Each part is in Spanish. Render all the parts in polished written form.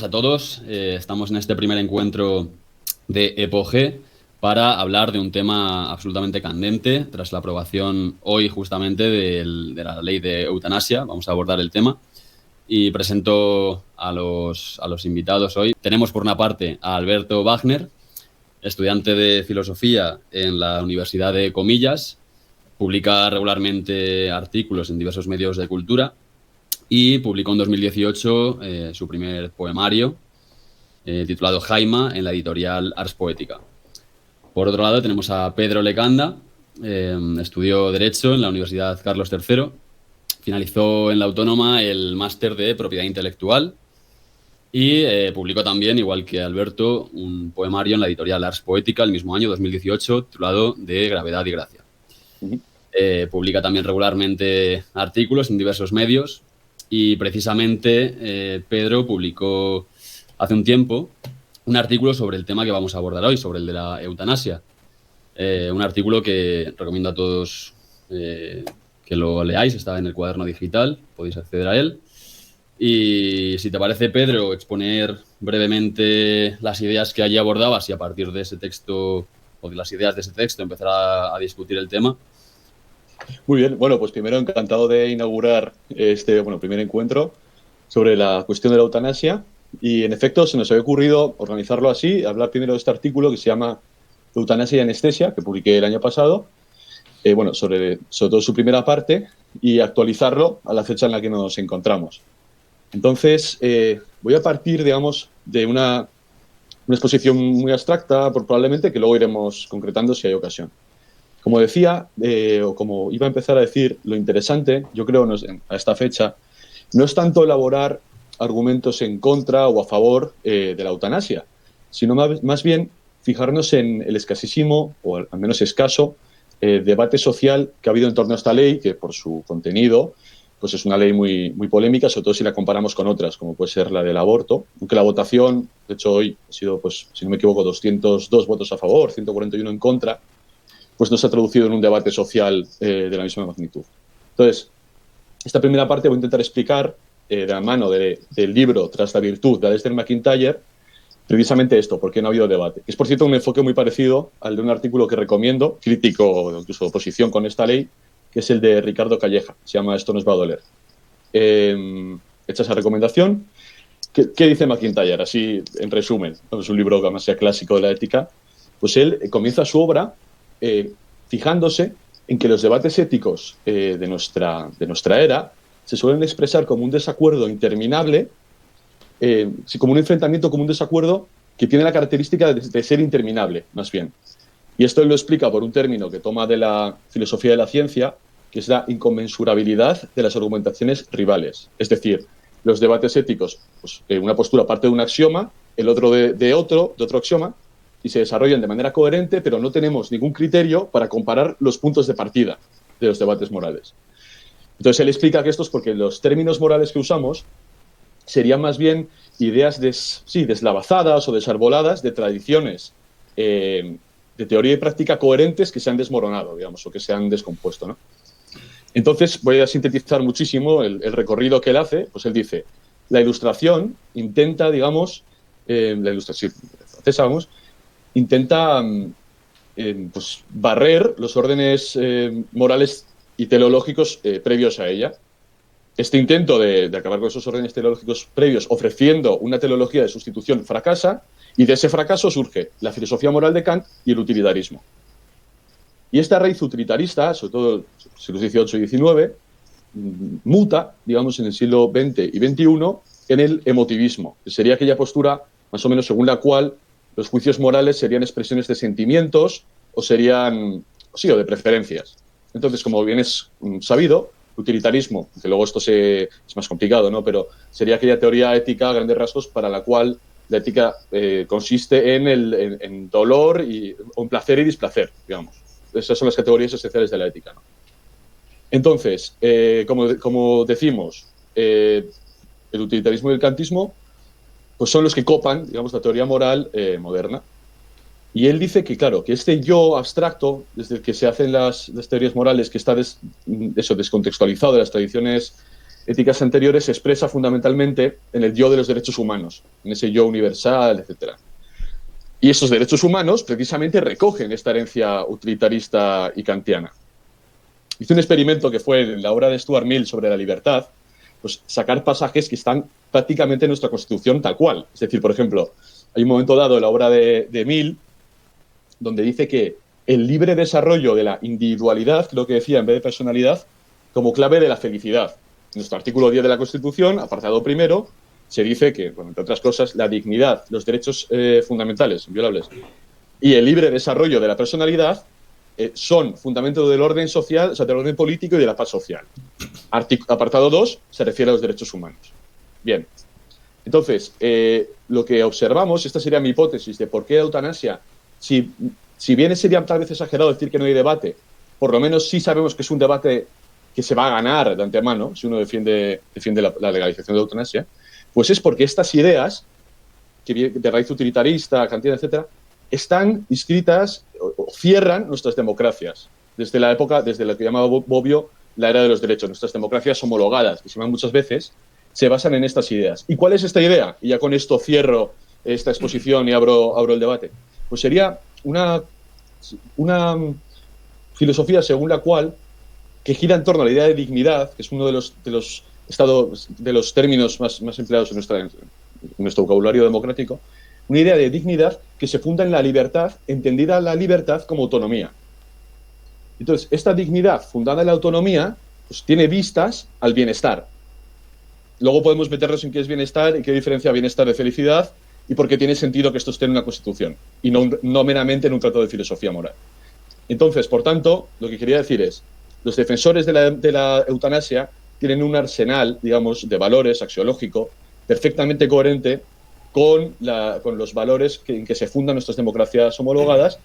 a todos. Estamos en este primer encuentro de EPOGE para hablar de un tema absolutamente candente tras la aprobación hoy justamente de la ley de eutanasia. Vamos a abordar el tema y presento a los invitados hoy. Tenemos por una parte a Alberto Wagner, estudiante de filosofía en la Universidad de Comillas. Publica regularmente artículos en diversos medios de cultura y publicó en 2018 su primer poemario titulado Jaima en la editorial Ars Poética. Por otro lado tenemos a Pedro Lecanda, estudió Derecho en la Universidad Carlos III, finalizó en la Autónoma el máster de Propiedad Intelectual y publicó también, igual que Alberto, un poemario en la editorial Ars Poética el mismo año, 2018, titulado De Gravedad y Gracia. Publica también regularmente artículos en diversos medios y precisamente Pedro publicó hace un tiempo un artículo sobre el tema que vamos a abordar hoy, sobre el de la eutanasia. Un artículo que recomiendo a todos que lo leáis, está en el cuaderno digital, podéis acceder a él. Y si te parece, Pedro, exponer brevemente las ideas que allí abordabas y a partir de ese texto o de las ideas de ese texto empezar a discutir el tema. Muy bien, bueno, pues primero encantado de inaugurar este primer encuentro sobre la cuestión de la eutanasia y en efecto se nos había ocurrido organizarlo así, hablar primero de este artículo que se llama Eutanasia y Anestesia, que publiqué el año pasado, sobre todo su primera parte y actualizarlo a la fecha en la que nos encontramos. Entonces, voy a partir, digamos, de una exposición muy abstracta, probablemente, que luego iremos concretando si hay ocasión. Como decía, o como iba a empezar a decir, lo interesante, yo creo, a esta fecha, no es tanto elaborar argumentos en contra o a favor de la eutanasia, sino más bien fijarnos en el escasísimo, o al menos escaso, debate social que ha habido en torno a esta ley, que por su contenido pues es una ley muy, muy polémica, sobre todo si la comparamos con otras, como puede ser la del aborto, aunque la votación, de hecho hoy ha sido, pues, si no me equivoco, 202 votos a favor, 141 en contra, pues no se ha traducido en un debate social de la misma magnitud. Entonces, esta primera parte voy a intentar explicar de la mano del libro Tras la virtud de Alasdair MacIntyre precisamente esto, por qué no ha habido debate. Es, por cierto, un enfoque muy parecido al de un artículo que recomiendo, crítico o incluso de oposición con esta ley, que es el de Ricardo Calleja, se llama Esto nos va a doler. Hecha esa recomendación, ¿qué dice MacIntyre? Así, en resumen, es un libro que además sea clásico de la ética, pues él comienza su obra fijándose en que los debates éticos de nuestra era se suelen expresar como un desacuerdo interminable, como un enfrentamiento, como un desacuerdo que tiene la característica de ser interminable, más bien. Y esto él lo explica por un término que toma de la filosofía de la ciencia, que es la inconmensurabilidad de las argumentaciones rivales. Es decir, los debates éticos, pues, una postura parte de un axioma, el otro de otro axioma, y se desarrollan de manera coherente, pero no tenemos ningún criterio para comparar los puntos de partida de los debates morales. Entonces, él explica que esto es porque los términos morales que usamos serían más bien ideas deslavazadas o desarboladas de tradiciones de teoría y práctica coherentes que se han desmoronado, digamos, o que se han descompuesto, ¿no? Entonces, voy a sintetizar muchísimo el recorrido que él hace. Pues él dice, la ilustración intenta, digamos, intenta pues, barrer los órdenes morales y teleológicos previos a ella. Este intento de acabar con esos órdenes teleológicos previos ofreciendo una teleología de sustitución fracasa, y de ese fracaso surge la filosofía moral de Kant y el utilitarismo. Y esta raíz utilitarista, sobre todo en los siglos XVIII y XIX, muta, digamos, en el siglo XX y XXI en el emotivismo, que sería aquella postura más o menos según la cual los juicios morales serían expresiones de sentimientos o de preferencias. Entonces, como bien es sabido, utilitarismo, que luego esto es más complicado, ¿no? Pero sería aquella teoría ética a grandes rasgos para la cual la ética consiste en dolor o en placer y displacer, digamos. Esas son las categorías esenciales de la ética, ¿no? Entonces, como decimos, el utilitarismo y el kantismo pues son los que copan, digamos, la teoría moral moderna. Y él dice que, claro, que este yo abstracto, desde el que se hacen las teorías morales, que está descontextualizado de las tradiciones éticas anteriores se expresa fundamentalmente en el yo de los derechos humanos, en ese yo universal, etcétera. Y esos derechos humanos precisamente recogen esta herencia utilitarista y kantiana. Hice un experimento que fue en la obra de Stuart Mill sobre la libertad, pues sacar pasajes que están prácticamente en nuestra Constitución tal cual. Es decir, por ejemplo, hay un momento dado en la obra de Mill donde dice que el libre desarrollo de la individualidad, creo que decía en vez de personalidad, como clave de la felicidad. En nuestro artículo 10 de la Constitución, apartado primero, se dice que, bueno, entre otras cosas, la dignidad, los derechos fundamentales, inviolables, y el libre desarrollo de la personalidad son fundamentos del orden social, o sea, del orden político y de la paz social. Apartado 2 se refiere a los derechos humanos. Bien. Entonces, lo que observamos, esta sería mi hipótesis de por qué la eutanasia, si bien sería tal vez exagerado decir que no hay debate, por lo menos sí sabemos que es un debate que se va a ganar de antemano si uno defiende la legalización de la eutanasia, pues es porque estas ideas, que de raíz utilitarista, kantiana, etcétera, están inscritas o cierran nuestras democracias. Desde la época, desde lo que llamaba Bobbio, la era de los derechos. Nuestras democracias homologadas, que se llaman muchas veces, se basan en estas ideas. ¿Y cuál es esta idea? Y ya con esto cierro esta exposición y abro el debate. Pues sería una filosofía según la cual, que gira en torno a la idea de dignidad, que es uno de los términos más empleados en nuestro vocabulario democrático, una idea de dignidad que se funda en la libertad, entendida la libertad como autonomía. Entonces, esta dignidad fundada en la autonomía, pues tiene vistas al bienestar. Luego podemos meternos en qué es bienestar y qué diferencia bienestar de felicidad y por qué tiene sentido que esto esté en una Constitución y no meramente en un tratado de filosofía moral. Entonces, por tanto, lo que quería decir es, los defensores de la eutanasia tienen un arsenal, digamos, de valores axiológico perfectamente coherente con los valores en que se fundan nuestras democracias homologadas,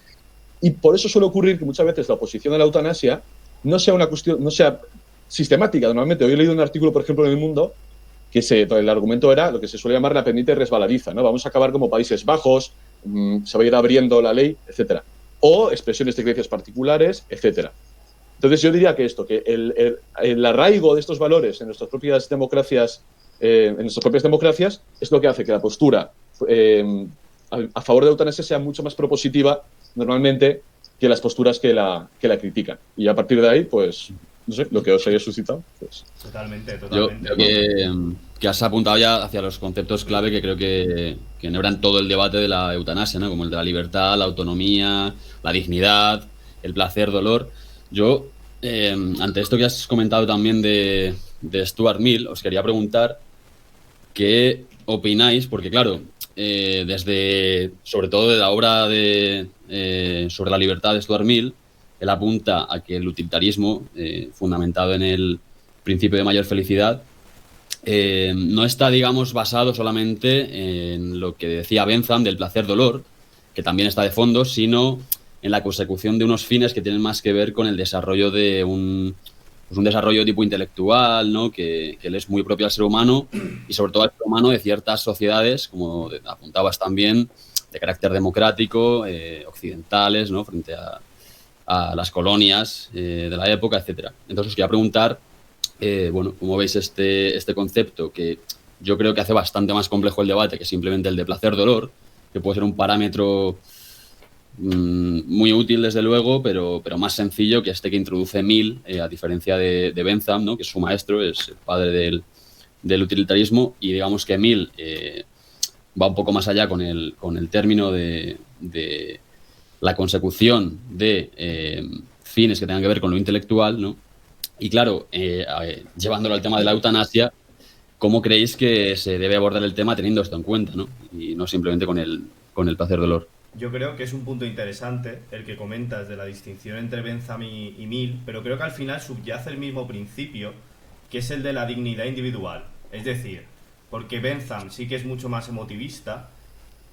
y por eso suele ocurrir que muchas veces la oposición a la eutanasia no sea una cuestión, no sea sistemática. Normalmente, hoy he leído un artículo, por ejemplo, en El Mundo, que el argumento era lo que se suele llamar la pendiente resbaladiza, ¿no? Vamos a acabar como Países Bajos, se va a ir abriendo la ley, etcétera. O expresiones de creencias particulares, etcétera. Entonces yo diría que el arraigo de estos valores en nuestras propias democracias, es lo que hace que la postura a favor de la eutanasia sea mucho más propositiva normalmente que las posturas que la critican. Y a partir de ahí, pues, no sé, lo que os haya suscitado. Pues. Totalmente. Yo creo que has apuntado ya hacia los conceptos clave que creo que enhebran todo el debate de la eutanasia, ¿no? Como el de la libertad, la autonomía, la dignidad, el placer, dolor. Yo, ante esto que has comentado también de Stuart Mill, os quería preguntar qué opináis, porque claro, sobre todo de la obra sobre la libertad de Stuart Mill, él apunta a que el utilitarismo, fundamentado en el principio de mayor felicidad, no está, digamos, basado solamente en lo que decía Bentham del placer-dolor, que también está de fondo, sino en la consecución de unos fines que tienen más que ver con el desarrollo de un desarrollo tipo intelectual, ¿no? Que le es muy propio al ser humano y sobre todo al ser humano de ciertas sociedades, como apuntabas también, de carácter democrático, occidentales, ¿no? Frente a las colonias de la época, etcétera. Entonces os quería preguntar, ¿cómo veis este concepto que yo creo que hace bastante más complejo el debate que simplemente el de placer-dolor, que puede ser un parámetro muy útil desde luego, pero más sencillo que este que introduce Mill, a diferencia de Bentham, ¿no? Que es su maestro, es el padre del utilitarismo, y digamos que Mill va un poco más allá con el término de la consecución de fines que tengan que ver con lo intelectual, ¿no? Y claro, llevándolo al tema de la eutanasia, ¿cómo creéis que se debe abordar el tema teniendo esto en cuenta, ¿no? Y no simplemente con el placer-dolor? Yo creo que es un punto interesante el que comentas de la distinción entre Bentham y Mill, pero creo que al final subyace el mismo principio, que es el de la dignidad individual. Es decir, porque Bentham sí que es mucho más emotivista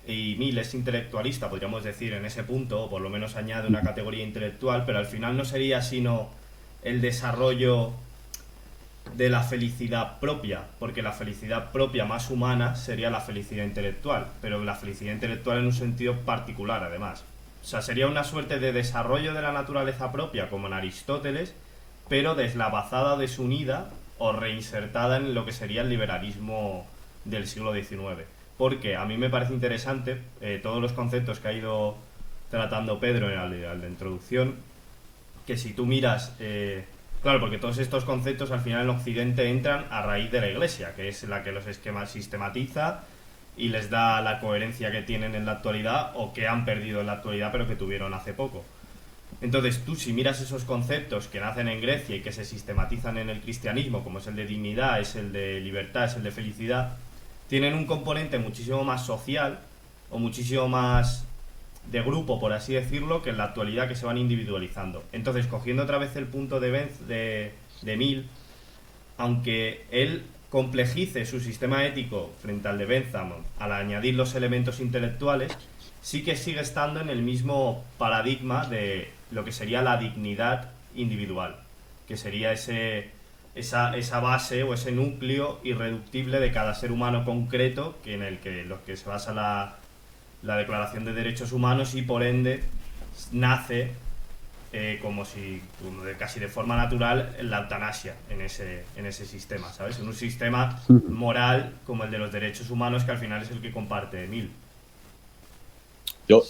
y Mill es intelectualista, podríamos decir, en ese punto, o por lo menos añade una categoría intelectual, pero al final no sería sino el desarrollo de la felicidad propia, porque la felicidad propia más humana sería la felicidad intelectual, pero la felicidad intelectual en un sentido particular además. O sea, sería una suerte de desarrollo de la naturaleza propia, como en Aristóteles, pero deslavazada, desunida o reinsertada en lo que sería el liberalismo del siglo XIX. Porque a mí me parece interesante todos los conceptos que ha ido tratando Pedro en la introducción, que si tú miras, claro, porque todos estos conceptos al final en Occidente entran a raíz de la Iglesia, que es la que los esquemas sistematiza y les da la coherencia que tienen en la actualidad o que han perdido en la actualidad pero que tuvieron hace poco. Entonces tú, si miras esos conceptos que nacen en Grecia y que se sistematizan en el cristianismo, como es el de dignidad, es el de libertad, es el de felicidad, tienen un componente muchísimo más social o muchísimo más de grupo, por así decirlo, que en la actualidad, que se van individualizando. Entonces, cogiendo otra vez el punto de Mill, aunque él complejice su sistema ético frente al de Bentham al añadir los elementos intelectuales, sí que sigue estando en el mismo paradigma de lo que sería la dignidad individual, que sería esa base o ese núcleo irreductible de cada ser humano concreto, que en el que lo que se basa la Declaración de Derechos Humanos, y por ende nace como casi de forma natural la eutanasia en ese sistema, ¿sabes? En un sistema moral como el de los derechos humanos, que al final es el que comparte Mill. Pedro.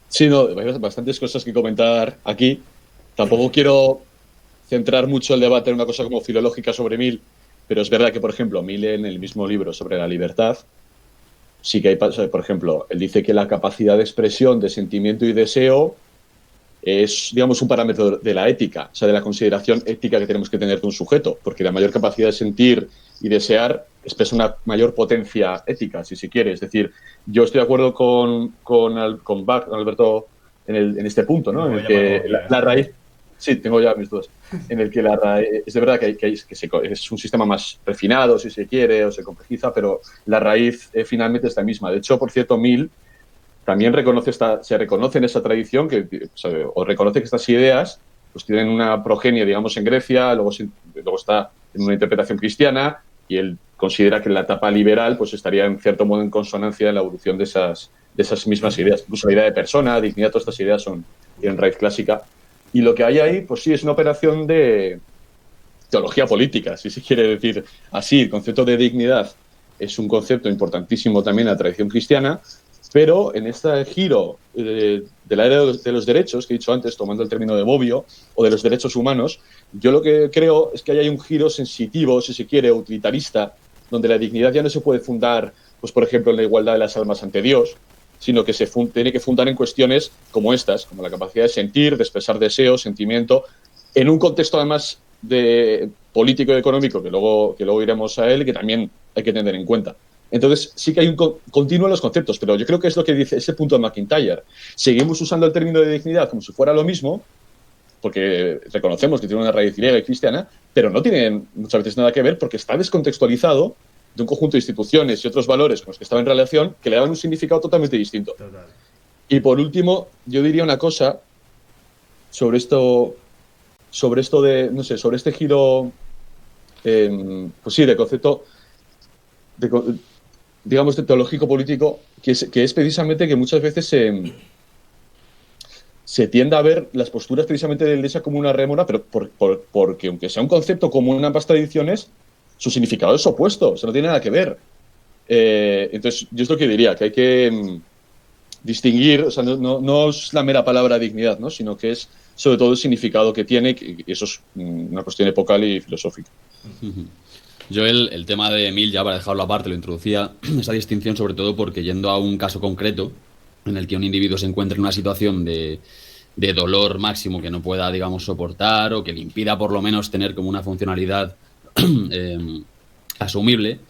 Sí, no, hay bastantes cosas que comentar aquí. Tampoco quiero centrar mucho el debate en una cosa como filológica sobre Mill, pero es verdad que, por ejemplo, Mill, en el mismo libro sobre la libertad, sí que hay, por ejemplo, él dice que la capacidad de expresión de sentimiento y deseo es, digamos, un parámetro de la ética, o sea, de la consideración ética que tenemos que tener de un sujeto, porque la mayor capacidad de sentir y desear expresa una mayor potencia ética, si se quiere. Es decir, yo estoy de acuerdo con Bach, con Alberto, en este punto, ¿no? En el que la raíz... Sí, tengo ya mis dudas. En el que la raíz... Es de verdad que es un sistema más refinado, si se quiere, o se complejiza, pero la raíz finalmente es la misma. De hecho, por cierto, Mill también se reconoce en esa tradición, o reconoce que estas ideas pues tienen una progenie, digamos, en Grecia, luego está en una interpretación cristiana, y él considera que la etapa liberal pues estaría en cierto modo en consonancia en la evolución de esas mismas ideas. Incluso la idea de persona, dignidad, todas estas ideas tienen raíz clásica. Y lo que hay ahí, pues sí, es una operación de teología política, si se quiere decir así. El concepto de dignidad es un concepto importantísimo también en la tradición cristiana, pero en este giro de la era de los derechos, que he dicho antes, tomando el término de Bobbio, o de los derechos humanos, yo lo que creo es que hay un giro sensitivo, si se quiere, utilitarista, donde la dignidad ya no se puede fundar, pues por ejemplo, en la igualdad de las almas ante Dios, sino que se tiene que fundar en cuestiones como estas, como la capacidad de sentir, de expresar deseo, sentimiento, en un contexto además de político y económico, que luego iremos a él, que también hay que tener en cuenta. Entonces, sí que hay un continuo en los conceptos, pero yo creo que es lo que dice ese punto de McIntyre. Seguimos usando el término de dignidad como si fuera lo mismo, porque reconocemos que tiene una raíz griega y cristiana, pero no tiene muchas veces nada que ver, porque está descontextualizado de un conjunto de instituciones y otros valores con los que estaba en relación, que le daban un significado totalmente distinto. Total. Y por último, yo diría una cosa sobre esto de, no sé, sobre este giro, pues sí, de concepto, digamos, de teológico político, que es precisamente que muchas veces se tiende a ver las posturas precisamente de la Iglesia como una rémora, pero porque aunque sea un concepto común en ambas tradiciones, su significado es opuesto, o sea, no tiene nada que ver. Entonces, yo es lo que diría, que hay que distinguir, o sea, no es la mera palabra dignidad, ¿no? Sino que es sobre todo el significado que tiene, y eso es una cuestión epocal y filosófica. Yo el tema de Mill, ya para dejarlo aparte, lo introducía, esa distinción sobre todo porque, yendo a un caso concreto en el que un individuo se encuentre en una situación de dolor máximo que no pueda, digamos, soportar, o que le impida por lo menos tener como una funcionalidad asumible,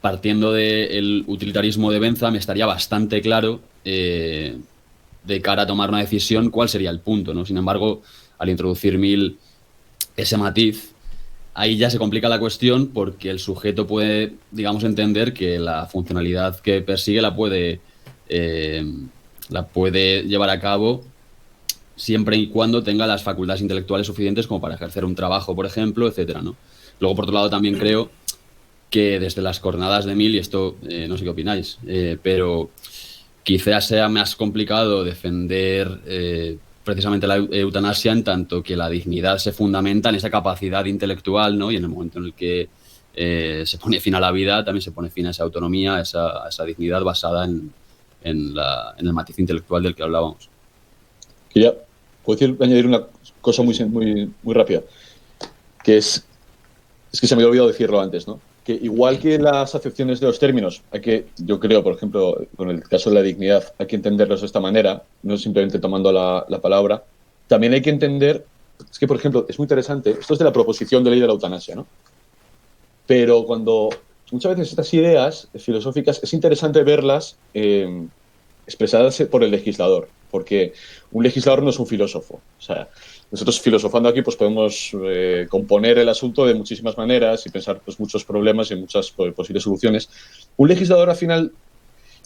partiendo del utilitarismo de Bentham, estaría bastante claro de cara a tomar una decisión cuál sería el punto, ¿no? Sin embargo, al introducir Mill ese matiz, ahí ya se complica la cuestión, porque el sujeto puede, digamos, entender que la funcionalidad que persigue la puede llevar a cabo siempre y cuando tenga las facultades intelectuales suficientes como para ejercer un trabajo, por ejemplo, etcétera, ¿no? Luego, por otro lado, también creo que desde las coordenadas de Mill, y esto no sé qué opináis, pero quizás sea más complicado defender precisamente la eutanasia, en tanto que la dignidad se fundamenta en esa capacidad intelectual, ¿no? Y en el momento en el que se pone fin a la vida, también se pone fin a esa autonomía, a esa dignidad basada en el matiz intelectual del que hablábamos. Quería añadir una cosa muy rápida, que es que se me había olvidado decirlo antes, ¿no? Que igual que las acepciones de los términos, yo creo, por ejemplo, con el caso de la dignidad, hay que entenderlos de esta manera, no simplemente tomando la palabra. También hay que entender, es que, por ejemplo, es muy interesante, esto es de la proposición de ley de la eutanasia, ¿no? Pero muchas veces estas ideas filosóficas es interesante verlas expresadas por el legislador, porque un legislador no es un filósofo. O sea, nosotros filosofando aquí pues podemos componer el asunto de muchísimas maneras y pensar pues muchos problemas y muchas posibles soluciones. Un legislador al final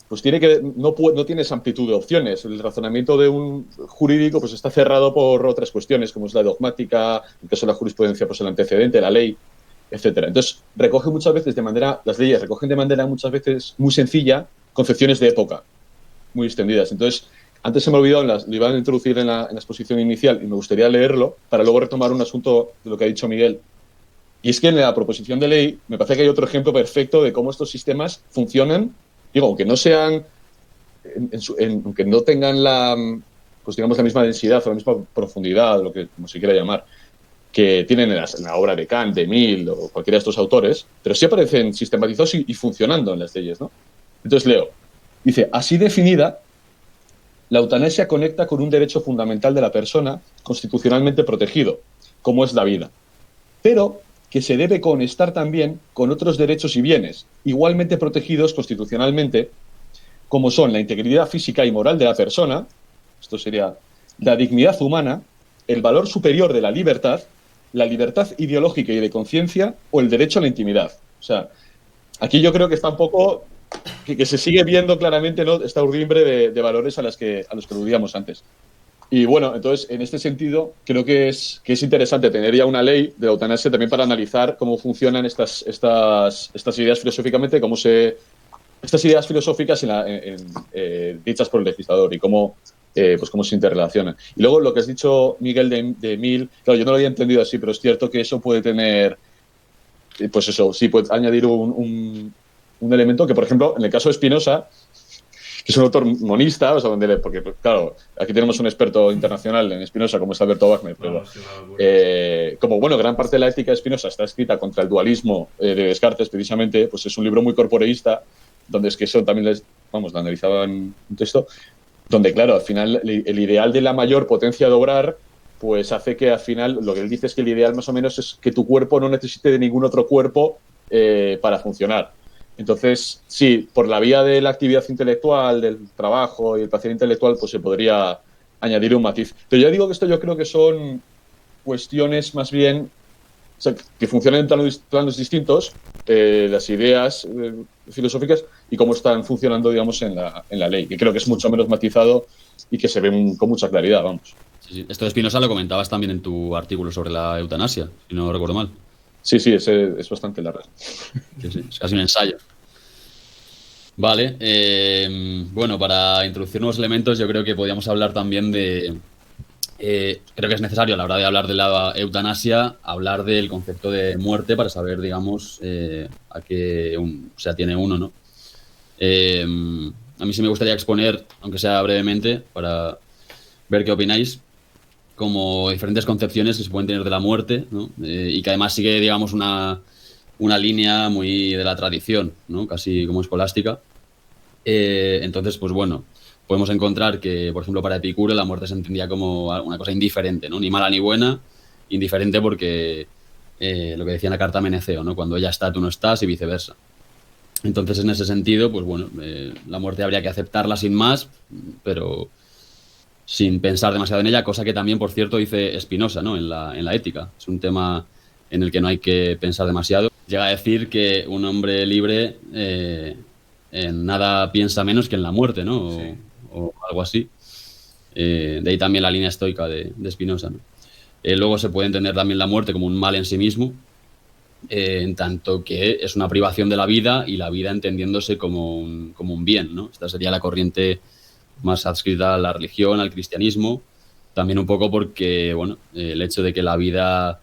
pues no tiene esa amplitud de opciones. El razonamiento de un jurídico pues está cerrado por otras cuestiones como es la dogmática, en el caso de la jurisprudencia pues el antecedente, la ley, etcétera. Entonces las leyes recogen de manera muchas veces muy sencilla concepciones de época muy extendidas. Entonces, antes se me olvidó, lo iban a introducir en la exposición inicial y me gustaría leerlo para luego retomar un asunto de lo que ha dicho Miguel. Y es que en la proposición de ley me parece que hay otro ejemplo perfecto de cómo estos sistemas funcionan. Digo, aunque no sean, aunque no tengan la misma densidad o la misma profundidad, como se quiera llamar, que tienen en la obra de Kant, de Mill o cualquiera de estos autores, pero sí aparecen sistematizados y funcionando en las leyes, ¿no? Entonces leo. Dice, así definida, la eutanasia conecta con un derecho fundamental de la persona constitucionalmente protegido, como es la vida, pero que se debe conectar también con otros derechos y bienes, igualmente protegidos constitucionalmente, como son la integridad física y moral de la persona, esto sería la dignidad humana, el valor superior de la libertad ideológica y de conciencia o el derecho a la intimidad. O sea, aquí yo creo que está un poco que se sigue viendo claramente, ¿no?, esta urdimbre de valores a los que aludíamos antes. Y bueno, entonces, en este sentido, creo que es interesante tener ya una ley de eutanasia también para analizar cómo funcionan estas ideas filosóficamente, estas ideas filosóficas dichas por el legislador y cómo se interrelacionan. Y luego lo que has dicho, Miguel, de Mill, claro, yo no lo había entendido así, pero es cierto que eso puede tener, pues eso, sí, puede añadir un elemento que, por ejemplo, en el caso de Spinoza, que es un autor monista, o sea, porque, claro, aquí tenemos un experto internacional en Spinoza, como es Alberto Wagner, pero como, bueno, gran parte de la ética de Spinoza está escrita contra el dualismo de Descartes, precisamente, pues es un libro muy corporeísta, donde es que eso también lo analizaba en un texto, donde, claro, al final el ideal de la mayor potencia de obrar, pues hace que al final, lo que él dice es que el ideal más o menos es que tu cuerpo no necesite de ningún otro cuerpo para funcionar. Entonces, sí, por la vía de la actividad intelectual, del trabajo y el placer intelectual, pues se podría añadir un matiz. Pero ya digo que esto yo creo que son cuestiones más bien, o sea, que funcionan en planos distintos, las ideas filosóficas y cómo están funcionando, digamos, en la ley, que creo que es mucho menos matizado y que se ve con mucha claridad, vamos. Sí. Esto de Spinoza lo comentabas también en tu artículo sobre la eutanasia, si no recuerdo mal. Sí, es bastante larga. Sí, es casi un ensayo. Vale, bueno, para introducir nuevos elementos yo creo que podríamos hablar también de... creo que es necesario a la hora de hablar de la eutanasia hablar del concepto de muerte para saber, digamos, a qué tiene uno, ¿no? A mí sí me gustaría exponer, aunque sea brevemente, para ver qué opináis, como diferentes concepciones que se pueden tener de la muerte, ¿no? Y que además sigue, digamos, una línea muy de la tradición, ¿no? Casi como escolástica. Entonces, pues bueno, podemos encontrar que, por ejemplo, para Epicuro la muerte se entendía como una cosa indiferente, ¿no? Ni mala ni buena, indiferente porque lo que decía en la carta a Meneceo, ¿no? Cuando ella está, tú no estás y viceversa. Entonces, en ese sentido, pues bueno, la muerte habría que aceptarla sin más, pero sin pensar demasiado en ella, cosa que también, por cierto, dice Spinoza, ¿no? En la ética. Es un tema en el que no hay que pensar demasiado. Llega a decir que un hombre libre en nada piensa menos que en la muerte, ¿no? Sí. O algo así. De ahí también la línea estoica de Spinoza, ¿no? Luego se puede entender también la muerte como un mal en sí mismo, en tanto que es una privación de la vida y la vida entendiéndose como un bien, ¿no? Esta sería la corriente más adscrita a la religión, al cristianismo, También un poco porque, bueno, el hecho de que la vida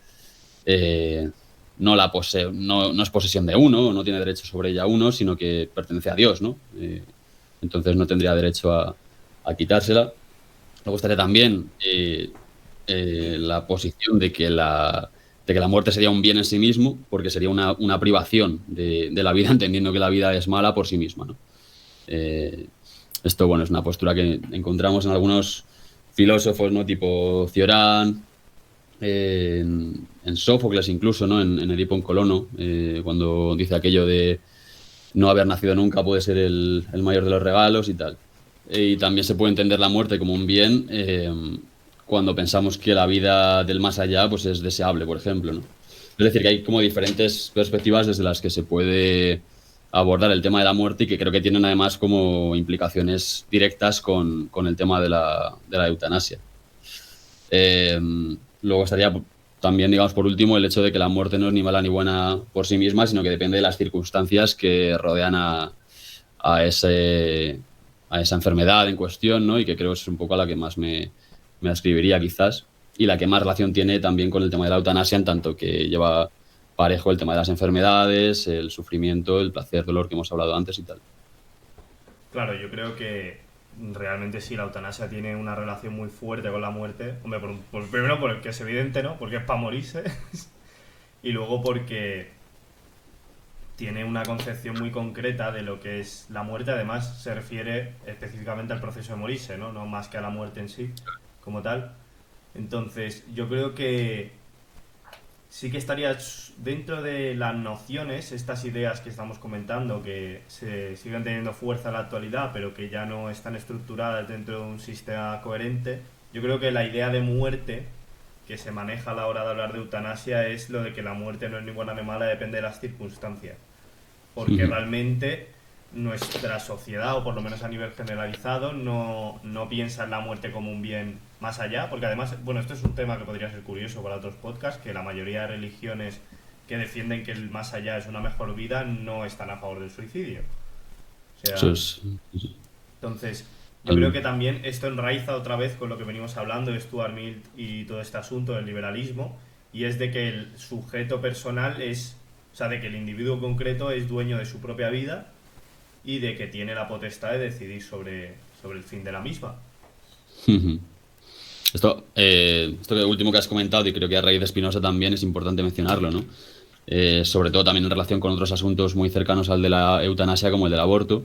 no la posee, no es posesión de uno, no tiene derecho sobre ella uno, sino que pertenece a Dios, ¿no? Entonces no tendría derecho a quitársela. Luego estaría también la posición de que la muerte sería un bien en sí mismo, porque sería una privación de la vida, entendiendo que la vida es mala por sí misma, ¿no? Esto, bueno, es una postura que encontramos en algunos filósofos, ¿no? Tipo Ciorán, en Sófocles incluso, ¿no? En Edipo en Colono, cuando dice aquello de no haber nacido nunca puede ser el mayor de los regalos y tal. Y también se puede entender la muerte como un bien cuando pensamos que la vida del más allá pues es deseable, por ejemplo, ¿no? Es decir, que hay como diferentes perspectivas desde las que se puede abordar el tema de la muerte y que creo que tienen además como implicaciones directas con el tema de la eutanasia. Luego estaría también, digamos, por último, el hecho de que la muerte no es ni mala ni buena por sí misma, sino que depende de las circunstancias que rodean a esa enfermedad en cuestión, ¿no? Y que creo que es un poco a la que más me ascribiría quizás, y la que más relación tiene también con el tema de la eutanasia, en tanto que lleva parejo el tema de las enfermedades, el sufrimiento, el placer, dolor que hemos hablado antes y tal. Claro, yo creo que realmente sí, la eutanasia tiene una relación muy fuerte con la muerte. Hombre, primero porque es evidente, ¿no? Porque es para morirse. Y luego porque tiene una concepción muy concreta de lo que es la muerte. Además, se refiere específicamente al proceso de morirse, ¿no? No más que a la muerte en sí, como tal. Entonces, yo creo que sí que estaría dentro de las nociones, estas ideas que estamos comentando, que se siguen teniendo fuerza en la actualidad, pero que ya no están estructuradas dentro de un sistema coherente. Yo creo que la idea de muerte que se maneja a la hora de hablar de eutanasia es lo de que la muerte no es ni buena ni mala, depende de las circunstancias. Porque realmente nuestra sociedad, o por lo menos a nivel generalizado, no piensa en la muerte como un bien más allá, porque además, bueno, esto es un tema que podría ser curioso para otros podcasts, que la mayoría de religiones que defienden que el más allá es una mejor vida no están a favor del suicidio. O sea, entonces, yo creo que también esto enraiza otra vez con lo que venimos hablando de Stuart Mill y todo este asunto del liberalismo, y es de que el sujeto personal es, o sea, de que el individuo concreto es dueño de su propia vida y de que tiene la potestad de decidir sobre el fin de la misma. Esto último que has comentado, y creo que a raíz de Spinoza también es importante mencionarlo, ¿no? Sobre todo también en relación con otros asuntos muy cercanos al de la eutanasia, como el del aborto,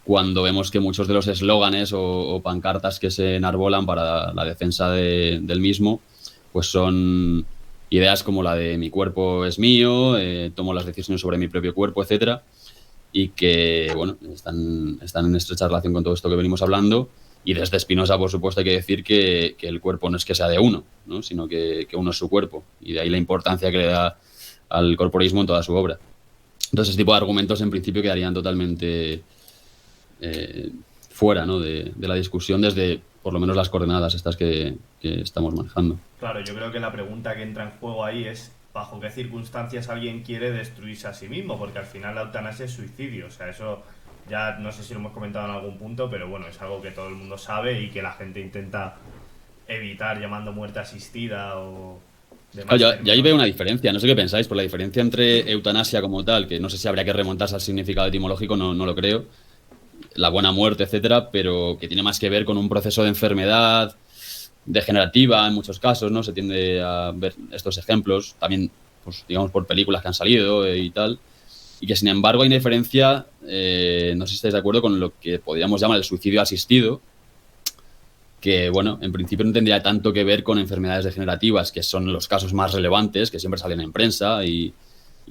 cuando vemos que muchos de los eslóganes o pancartas que se enarbolan para la defensa del mismo, pues son ideas como la de mi cuerpo es mío, tomo las decisiones sobre mi propio cuerpo, etcétera, y que, bueno, están en estrecha relación con todo esto que venimos hablando. Y desde Spinoza, por supuesto, hay que decir que el cuerpo no es que sea de uno, ¿no? Sino que uno es su cuerpo. Y de ahí la importancia que le da al corporismo en toda su obra. Entonces, ese tipo de argumentos, en principio, quedarían totalmente fuera, ¿no? de la discusión desde, por lo menos, las coordenadas estas que estamos manejando. Claro, yo creo que la pregunta que entra en juego ahí es ¿bajo qué circunstancias alguien quiere destruirse a sí mismo? Porque al final la eutanasia es suicidio. O sea, eso ya no sé si lo hemos comentado en algún punto, pero bueno, es algo que todo el mundo sabe y que la gente intenta evitar llamando muerte asistida o demás. Claro, yo ahí veo una diferencia, no sé qué pensáis, por la diferencia entre eutanasia como tal, que no sé si habría que remontarse al significado etimológico, no lo creo, la buena muerte, etcétera, pero que tiene más que ver con un proceso de enfermedad degenerativa en muchos casos, ¿no? Se tiende a ver estos ejemplos, también, pues, digamos, por películas que han salido y tal, y que sin embargo hay una diferencia, no sé si estáis de acuerdo con lo que podríamos llamar el suicidio asistido, que, bueno, en principio no tendría tanto que ver con enfermedades degenerativas, que son los casos más relevantes, que siempre salen en prensa y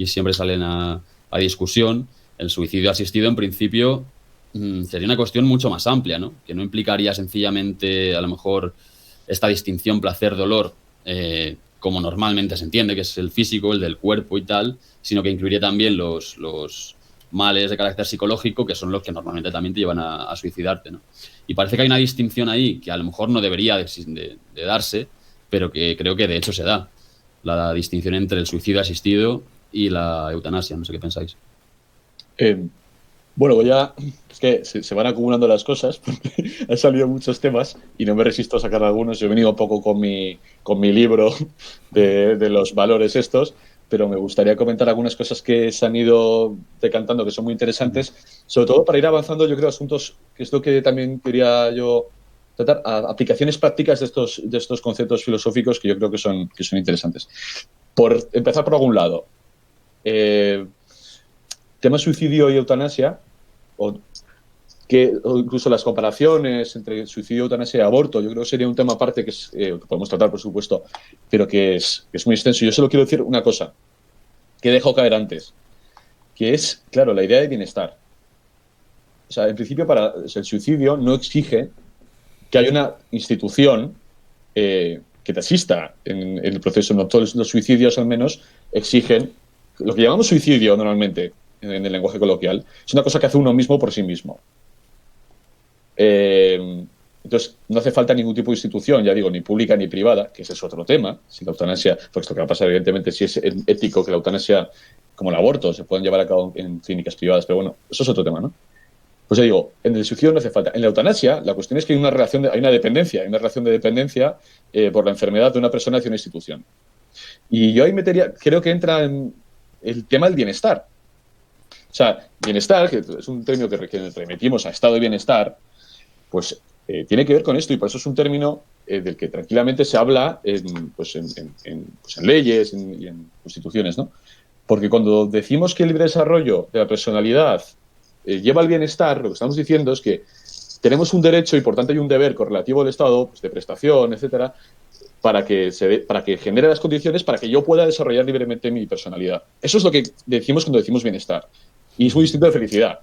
siempre salen a discusión. El suicidio asistido, en principio, sería una cuestión mucho más amplia, ¿no? Que no implicaría sencillamente, a lo mejor, esta distinción placer-dolor, como normalmente se entiende, que es el físico, el del cuerpo y tal, sino que incluiría también los males de carácter psicológico, que son los que normalmente también te llevan a suicidarte, ¿no? Y parece que hay una distinción ahí que a lo mejor no debería de darse, pero que creo que de hecho se da. La distinción entre el suicidio asistido y la eutanasia. No sé qué pensáis. Bueno, ya es que se van acumulando las cosas porque han salido muchos temas y no me resisto a sacar algunos. Yo he venido un poco con mi libro de los valores estos, pero me gustaría comentar algunas cosas que se han ido decantando que son muy interesantes, sobre todo para ir avanzando, yo creo, asuntos, que es lo que también quería yo tratar, aplicaciones prácticas de estos conceptos filosóficos que yo creo que son interesantes. Por empezar por algún lado, tema suicidio y eutanasia, o incluso las comparaciones entre suicidio, eutanasia y aborto, yo creo que sería un tema aparte que podemos tratar, por supuesto, pero que es muy extenso. Yo solo quiero decir una cosa que he dejado caer antes, que es, claro, la idea de bienestar. O sea, en principio, el suicidio no exige que haya una institución que te asista en el proceso. No todos los suicidios, al menos, exigen lo que llamamos suicidio normalmente en el lenguaje coloquial. Es una cosa que hace uno mismo por sí mismo. Entonces, no hace falta ningún tipo de institución, ya digo, ni pública ni privada, que ese es otro tema. Si la eutanasia, pues lo que va a pasar, evidentemente, si es ético que la eutanasia, como el aborto, se puedan llevar a cabo en clínicas privadas, pero bueno, eso es otro tema, ¿no? Pues ya digo, en el suicidio no hace falta. En la eutanasia, la cuestión es que hay una relación, hay una relación de dependencia por la enfermedad de una persona hacia una institución. Y yo ahí creo que entra en el tema del bienestar. O sea, bienestar, que es un término que remitimos a estado de bienestar, pues tiene que ver con esto, y por eso es un término del que tranquilamente se habla en leyes y en constituciones, ¿no? Porque cuando decimos que el libre desarrollo de la personalidad lleva al bienestar, lo que estamos diciendo es que tenemos un derecho y por tanto hay un deber correlativo del Estado, pues, de prestación, etcétera, para que genere las condiciones para que yo pueda desarrollar libremente mi personalidad. Eso es lo que decimos cuando decimos bienestar. Y es muy distinto de felicidad.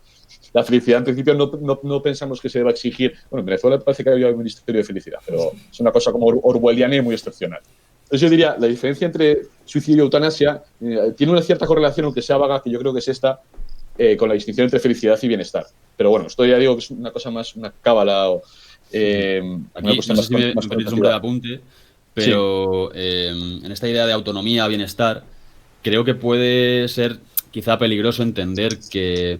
La felicidad, en principio, no pensamos que se deba exigir. Bueno, en Venezuela parece que había un ministerio de felicidad, pero es una cosa como orwelliana y muy excepcional. Entonces, yo diría, la diferencia entre suicidio y eutanasia tiene una cierta correlación, aunque sea vaga, que yo creo que es esta, con la distinción entre felicidad y bienestar. Pero bueno, esto ya digo que es una cosa más, una cábala o aquí, una cuestión no sé si me más permites un breve apunte, pero sí. En esta idea de autonomía, bienestar, creo que puede ser quizá peligroso entender que,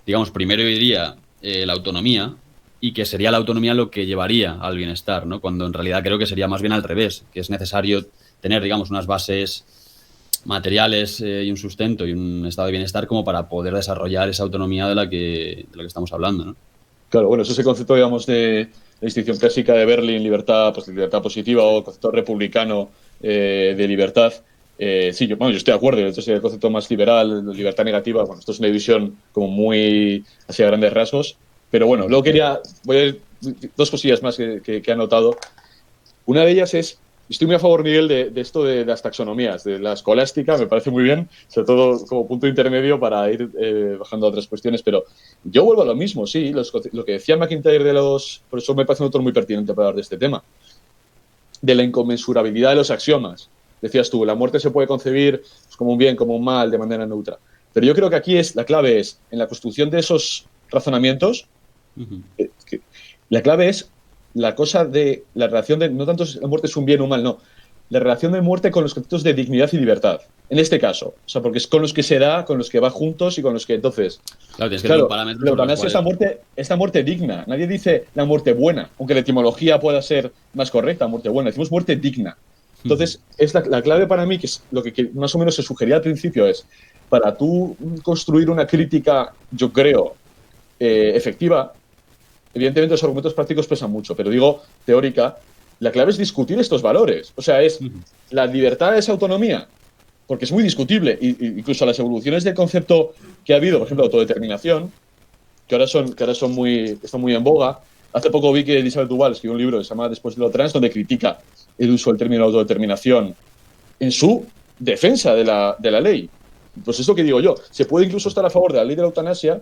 digamos, primero iría la autonomía y que sería la autonomía lo que llevaría al bienestar, ¿no? Cuando en realidad creo que sería más bien al revés, que es necesario tener, digamos, unas bases materiales y un sustento y un estado de bienestar como para poder desarrollar esa autonomía de la que estamos hablando, ¿no? Claro, bueno, eso es el concepto, digamos, de la distinción clásica de Berlin, libertad positiva, o el concepto republicano de libertad. Sí, yo estoy de acuerdo. Esto es el concepto más liberal, libertad negativa. Bueno, esto es una división como muy hacia grandes rasgos. Pero bueno, luego voy a ir dos cosillas más que he anotado. Una de ellas es, estoy muy a favor, Miguel, de esto de las taxonomías, de la escolástica, me parece muy bien, sobre todo como punto intermedio para ir bajando a otras cuestiones, pero yo vuelvo a lo mismo, sí, lo que decía McIntyre por eso me parece un autor muy pertinente para hablar de este tema, de la inconmensurabilidad de los axiomas. Decías tú, la muerte se puede concebir pues, como un bien, como un mal, de manera neutra. Pero yo creo que aquí la clave es, en la construcción de esos razonamientos, la clave es la cosa de la relación de, no tanto si la muerte es un bien o un mal, no, la relación de muerte con los conceptos de dignidad y libertad. En este caso, o sea, porque es con los que se da, con los que va juntos y con los que entonces... Claro, la eutanasia es la muerte digna. Nadie dice la muerte buena, aunque la etimología pueda ser más correcta, muerte buena. Decimos muerte digna. Entonces, es la clave para mí, que es lo que más o menos se sugería al principio, es para tú construir una crítica, yo creo, efectiva. Evidentemente los argumentos prácticos pesan mucho, pero digo, teórica, la clave es discutir estos valores. O sea, es la libertad es autonomía, porque es muy discutible. Incluso las evoluciones del concepto que ha habido, por ejemplo, autodeterminación, que ahora están muy en boga. Hace poco vi que Elizabeth Duval escribió un libro que se llama Después de lo trans, donde critica el uso del término autodeterminación en su defensa de la ley. Pues es lo que digo yo. Se puede incluso estar a favor de la ley de la eutanasia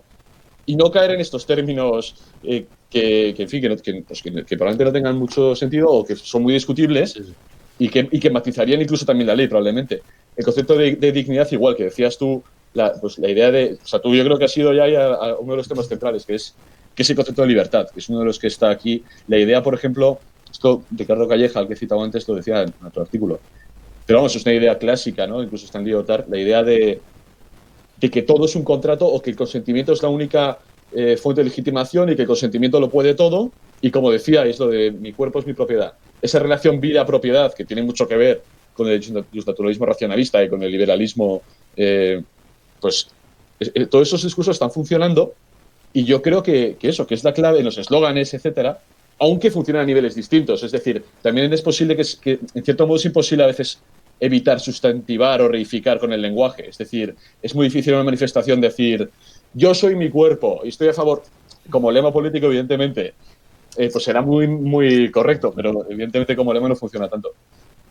y no caer en estos términos que probablemente no tengan mucho sentido o que son muy discutibles y que matizarían incluso también la ley, probablemente. El concepto de dignidad, igual que decías tú, la idea de... O sea, tú yo creo que has ido ya a uno de los temas centrales, que es el concepto de libertad, que es uno de los que está aquí. La idea, por ejemplo, esto Ricardo Calleja, al que he citado antes, lo decía en otro artículo. Pero vamos, es una idea clásica, ¿no? Incluso está en Lyotard, la idea de que todo es un contrato o que el consentimiento es la única fuente de legitimación y que el consentimiento lo puede todo. Y como decía, es lo de mi cuerpo es mi propiedad. Esa relación vida-propiedad, que tiene mucho que ver con el naturalismo racionalista y con el liberalismo, pues todos esos discursos están funcionando. Y yo creo que eso, que es la clave en los eslóganes, etcétera, aunque funcionan a niveles distintos. Es decir, también es posible que en cierto modo es imposible a veces evitar sustantivar o reificar con el lenguaje. Es decir, es muy difícil en una manifestación decir yo soy mi cuerpo y estoy a favor, como lema político, evidentemente, pues será muy, muy correcto, pero evidentemente como lema no funciona tanto.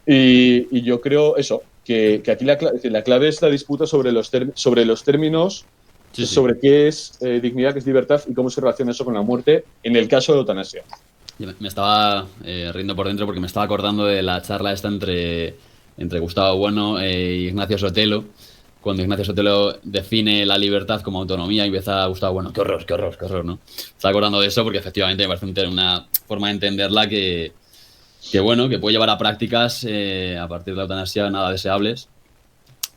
Y yo creo eso, que aquí la clave es la disputa sobre los términos, Sí, sí. sobre qué es dignidad, qué es libertad y cómo se relaciona eso con la muerte en el caso de eutanasia. Me estaba riendo por dentro porque me estaba acordando de la charla esta entre Gustavo Bueno e Ignacio Sotelo, cuando Ignacio Sotelo define la libertad como autonomía y empieza Gustavo Bueno, qué horror, qué horror, qué horror, ¿no? Me estaba acordando de eso porque efectivamente me parece una forma de entenderla que bueno, que puede llevar a prácticas a partir de la eutanasia nada deseables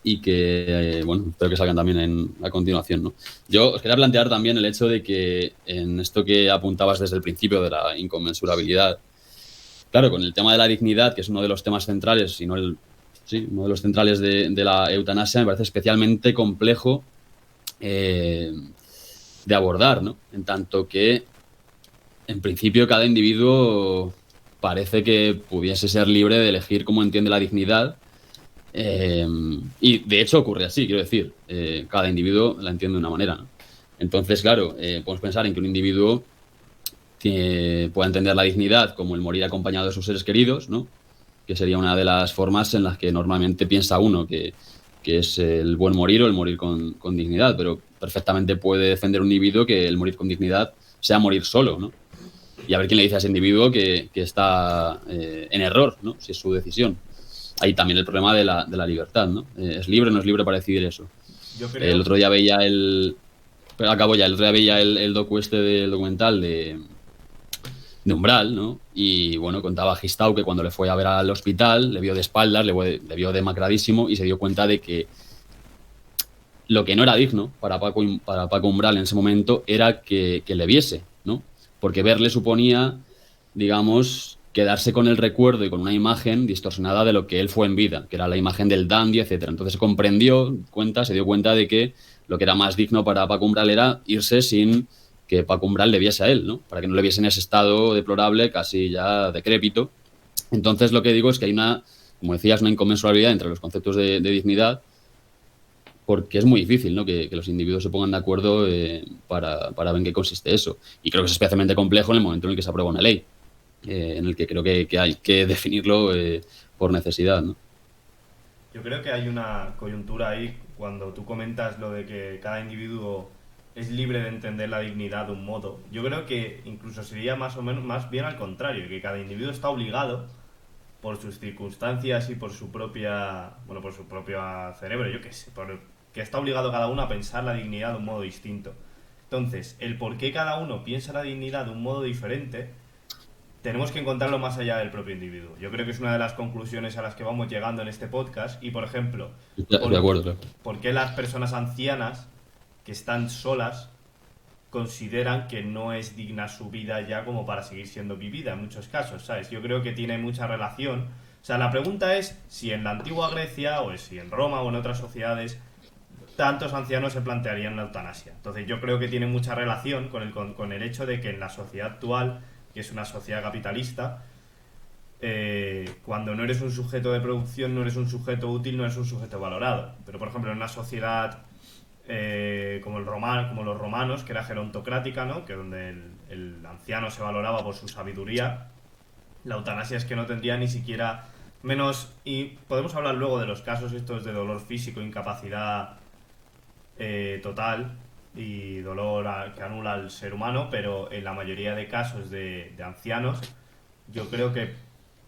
y que, bueno, espero que salgan también a continuación, ¿no? Yo os quería plantear también el hecho de que en esto que apuntabas desde el principio de la inconmensurabilidad, claro, con el tema de la dignidad, que es uno de los temas centrales, si no uno de los centrales de la eutanasia, me parece especialmente complejo de abordar, ¿no? En tanto que, en principio, cada individuo parece que pudiese ser libre de elegir cómo entiende la dignidad. Y de hecho ocurre así, quiero decir, cada individuo la entiende de una manera, ¿no? Entonces, claro, podemos pensar en que un individuo pueda entender la dignidad como el morir acompañado de sus seres queridos, ¿no? Que sería una de las formas en las que normalmente piensa uno que es el buen morir o el morir con dignidad, pero perfectamente puede defender un individuo que el morir con dignidad sea morir solo, ¿no? Y a ver quién le dice a ese individuo que está en error, ¿no? Si es su decisión. Hay también el problema de la libertad, ¿no? ¿Es libre o no es libre para decidir eso? Yo creo... El otro día veía Pero acabo ya. El otro día veía el documental de Umbral, ¿no? Y, bueno, contaba Gistau que cuando le fue a ver al hospital, le vio de espaldas, le vio demacradísimo y se dio cuenta de que lo que no era digno para Paco Umbral en ese momento era que le viese, ¿no? Porque verle suponía, digamos, quedarse con el recuerdo y con una imagen distorsionada de lo que él fue en vida, que era la imagen del dandy, etcétera. Entonces se dio cuenta de que lo que era más digno para Paco Umbral era irse sin que Paco Umbral le viese a él, ¿no? Para que no le viese en ese estado deplorable, casi ya decrépito. Entonces lo que digo es que hay como decías, una inconmensurabilidad entre los conceptos de dignidad, porque es muy difícil, ¿no? Que los individuos se pongan de acuerdo para ver en qué consiste eso. Y creo que es especialmente complejo en el momento en el que se aprueba una ley, en el que creo que hay que definirlo por necesidad, ¿no? Yo creo que hay una coyuntura ahí cuando tú comentas lo de que cada individuo es libre de entender la dignidad de un modo. Yo creo que incluso sería más o menos más bien al contrario, que cada individuo está obligado por sus circunstancias y por su propia, bueno, por su propio cerebro, yo qué sé, que está obligado cada uno a pensar la dignidad de un modo distinto. Entonces, el por qué cada uno piensa la dignidad de un modo diferente, tenemos que encontrarlo más allá del propio individuo. Yo creo que es una de las conclusiones a las que vamos llegando en este podcast. Y, por ejemplo, De acuerdo, claro. ¿por qué las personas ancianas que están solas consideran que no es digna su vida ya como para seguir siendo vivida en muchos casos, ¿sabes? Yo creo que tiene mucha relación. O sea, la pregunta es si en la antigua Grecia o si en Roma o en otras sociedades tantos ancianos se plantearían la eutanasia. Entonces yo creo que tiene mucha relación con el hecho de que en la sociedad actual, que es una sociedad capitalista, cuando no eres un sujeto de producción, no eres un sujeto útil, no eres un sujeto valorado. Pero, por ejemplo, en una sociedad como los romanos, que era gerontocrática, ¿no? Que donde el anciano se valoraba por su sabiduría, la eutanasia es que no tendría ni siquiera menos... Y podemos hablar luego de los casos estos de dolor físico, incapacidad total y dolor que anula al ser humano, pero en la mayoría de casos de ancianos yo creo que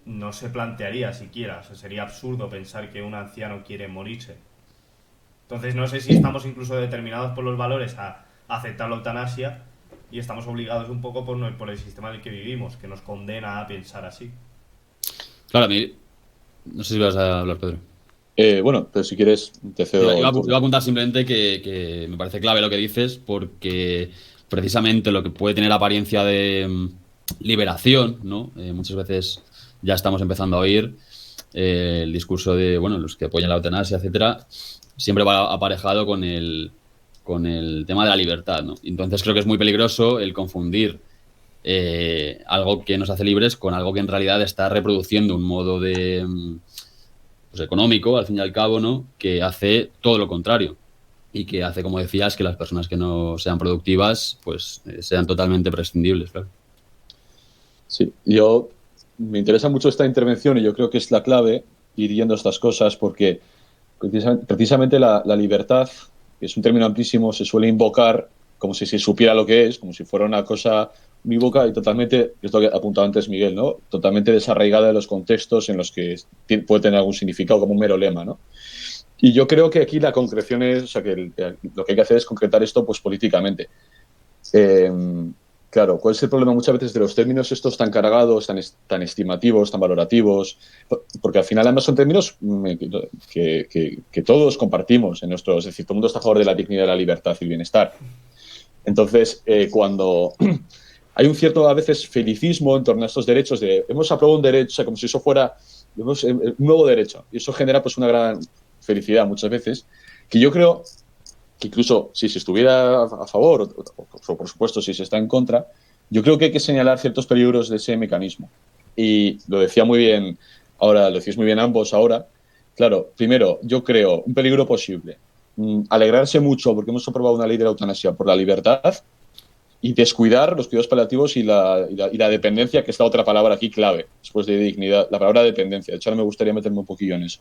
no se plantearía siquiera, o sea, sería absurdo pensar que un anciano quiere morirse. Entonces no sé si estamos incluso determinados por los valores a aceptar la eutanasia y estamos obligados un poco por el sistema en el que vivimos, que nos condena a pensar así. Claro, a mí... No sé si vas a hablar, Pedro. Bueno, pero si quieres, te cedo. Iba a apuntar simplemente que me parece clave lo que dices, porque precisamente lo que puede tener apariencia de liberación, ¿no? Muchas veces ya estamos empezando a oír el discurso de, bueno, los que apoyan la eutanasia, etcétera, siempre va aparejado con el tema de la libertad, ¿no? Entonces creo que es muy peligroso el confundir algo que nos hace libres con algo que en realidad está reproduciendo un modo de pues económico, al fin y al cabo, ¿no? Que hace todo lo contrario y que hace, como decías, que las personas que no sean productivas pues sean totalmente prescindibles, claro. Sí, me interesa mucho esta intervención y yo creo que es la clave ir yendo a estas cosas porque precisamente la libertad, que es un término amplísimo, se suele invocar como si se supiera lo que es, como si fuera una cosa unívoca y totalmente, que es lo que apuntaba antes Miguel, ¿no? Totalmente desarraigada de los contextos en los que puede tener algún significado, como un mero lema, ¿no? Y yo creo que aquí la concreción es, o sea, que lo que hay que hacer es concretar esto pues políticamente. Claro, ¿cuál es el problema muchas veces de los términos estos tan cargados, tan estimativos, tan valorativos? Porque al final además son términos que todos compartimos en nuestros, es decir, todo el mundo está a favor de la dignidad, la libertad y el bienestar. Entonces, cuando hay un cierto a veces felicismo en torno a estos derechos de hemos aprobado un derecho, o sea, como si eso fuera un nuevo derecho, y eso genera pues una gran felicidad muchas veces, que yo creo que incluso si se estuviera a favor o por supuesto si se está en contra, yo creo que hay que señalar ciertos peligros de ese mecanismo. Y lo decía muy bien ahora, lo decís muy bien ambos ahora. Claro, primero, yo creo un peligro posible. Alegrarse mucho porque hemos aprobado una ley de la eutanasia por la libertad y descuidar los cuidados paliativos y la dependencia, que es la otra palabra aquí clave, después de dignidad, la palabra dependencia. De hecho, ahora me gustaría meterme un poquillo en eso.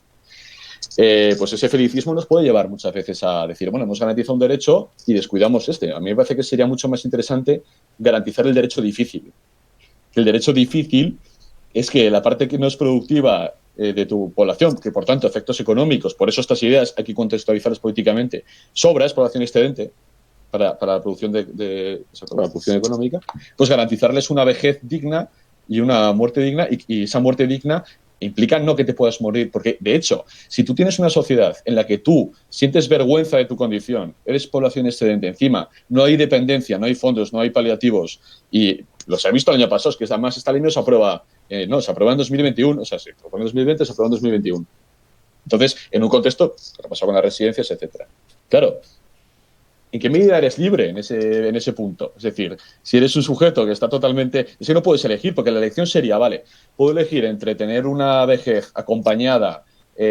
Pues ese felicismo nos puede llevar muchas veces a decir, bueno, hemos garantizado un derecho y descuidamos este. A mí me parece que sería mucho más interesante garantizar el derecho difícil. El derecho difícil es que la parte que no es productiva de tu población, que por tanto efectos económicos, por eso estas ideas hay que contextualizarlas políticamente, sobra, es población excedente para la producción para la producción económica, pues garantizarles una vejez digna y una muerte digna, y esa muerte digna implica no que te puedas morir, porque de hecho, si tú tienes una sociedad en la que tú sientes vergüenza de tu condición, eres población excedente, encima no hay dependencia, no hay fondos, no hay paliativos, y los he visto el año pasado, es que además esta ley no se aprueba, se aprueba en 2021, o sea, se aprueba en 2020, se aprueba en 2021. Entonces, en un contexto, lo que ha pasado con las residencias, etcétera. Claro, ¿en qué medida eres libre en ese punto? Es decir, si eres un sujeto que está totalmente... Es que no puedes elegir, porque la elección sería, vale, puedo elegir entre tener una vejez acompañada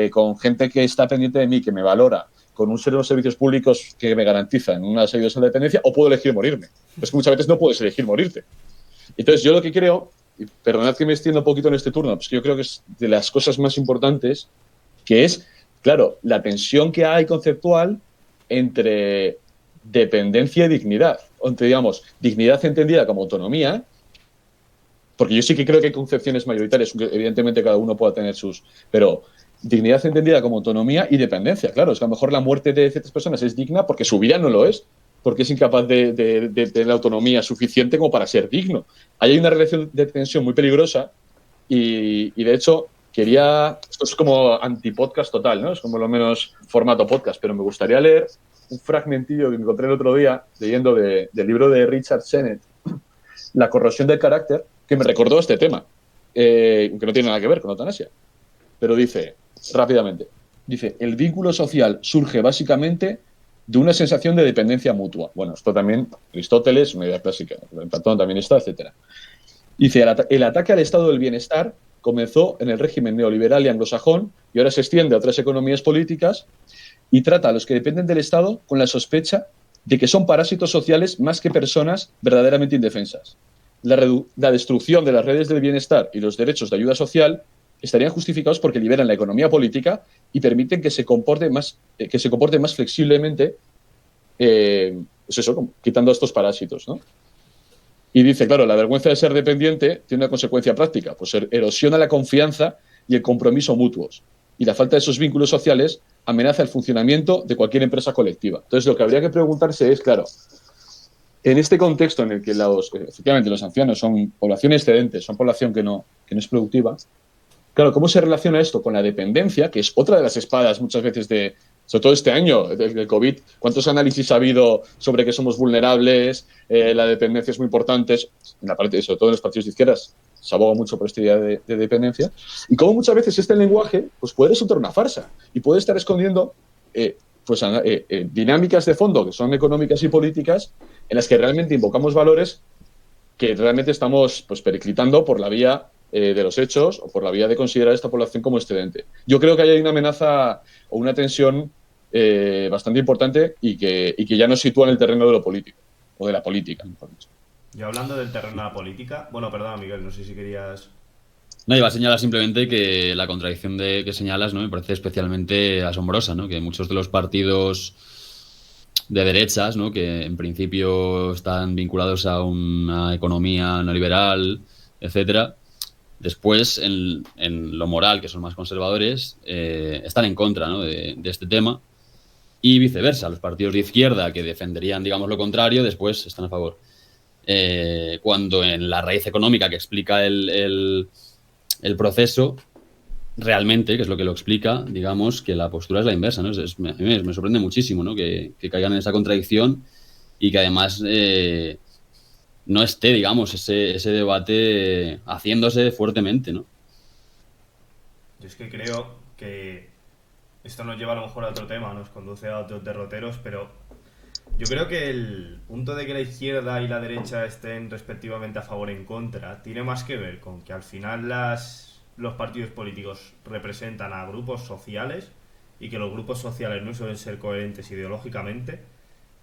con gente que está pendiente de mí, que me valora, con unos servicios públicos que me garantizan una salud de dependencia, o puedo elegir morirme. Es que muchas veces no puedes elegir morirte. Entonces, yo lo que creo, y perdonad que me extienda un poquito en este turno, pues yo creo que es de las cosas más importantes, que es, claro, la tensión que hay conceptual entre dependencia y dignidad. Entre, digamos, dignidad entendida como autonomía, porque yo sí que creo que hay concepciones mayoritarias, evidentemente cada uno pueda tener sus... Pero dignidad entendida como autonomía y dependencia. Claro, es que a lo mejor la muerte de ciertas personas es digna porque su vida no lo es, porque es incapaz de tener la autonomía suficiente como para ser digno. Ahí hay una relación de tensión muy peligrosa y de hecho, esto es como antipodcast total, ¿no? Es como lo menos formato podcast, pero me gustaría leer un fragmentillo que encontré el otro día leyendo del libro de Richard Sennett, La corrosión del carácter, que me recordó este tema, que no tiene nada que ver con la eutanasia. Pero dice, rápidamente, el vínculo social surge básicamente de una sensación de dependencia mutua. Bueno, esto también, Aristóteles, una idea clásica, Platón también está, etc. Dice, el ataque al estado del bienestar comenzó en el régimen neoliberal y anglosajón y ahora se extiende a otras economías políticas y trata a los que dependen del Estado con la sospecha de que son parásitos sociales más que personas verdaderamente indefensas. La destrucción de las redes del bienestar y los derechos de ayuda social estarían justificados porque liberan la economía política y permiten que se comporte más flexiblemente, pues eso, quitando a estos parásitos, ¿no? Y dice, claro, la vergüenza de ser dependiente tiene una consecuencia práctica, pues erosiona la confianza y el compromiso mutuos. Y la falta de esos vínculos sociales amenaza el funcionamiento de cualquier empresa colectiva. Entonces, lo que habría que preguntarse es, claro, en este contexto en el que efectivamente los ancianos son población excedente, son población que no es productiva, Claro, ¿cómo se relaciona esto con la dependencia, que es otra de las espadas muchas veces sobre todo este año del COVID? ¿Cuántos análisis ha habido sobre que somos vulnerables? La dependencia es muy importante, en la parte, sobre todo en los partidos de izquierdas, se aboga mucho por esta idea de dependencia. Y cómo muchas veces este lenguaje pues, puede resultar una farsa y puede estar escondiendo dinámicas de fondo que son económicas y políticas en las que realmente invocamos valores que realmente estamos pues, periclitando por la vía de los hechos o por la vía de considerar a esta población como excedente. Yo creo que hay una amenaza o una tensión bastante importante y que ya nos sitúa en el terreno de lo político, o de la política, mejor dicho. Y hablando del terreno de la política, bueno, perdón, Miguel, no sé si querías... No, iba a señalar simplemente que la contradicción que señalas, ¿no? Me parece especialmente asombrosa, ¿no? Que muchos de los partidos de derechas, ¿no? Que en principio están vinculados a una economía neoliberal, etcétera, después en lo moral, que son más conservadores, están en contra, ¿no? de este tema, y viceversa. Los partidos de izquierda que defenderían, digamos, lo contrario, después están a favor. Cuando en la raíz económica que explica el proceso, realmente, que es lo que lo explica, digamos, que la postura es la inversa, ¿no? Me sorprende muchísimo, ¿no? Que caigan en esa contradicción y que además no esté, digamos, ese debate haciéndose fuertemente, ¿no? Yo es que creo que esto nos lleva a lo mejor a otro tema, nos conduce a otros derroteros, pero yo creo que el punto de que la izquierda y la derecha estén respectivamente a favor o en contra tiene más que ver con que al final los partidos políticos representan a grupos sociales y que los grupos sociales no suelen ser coherentes ideológicamente,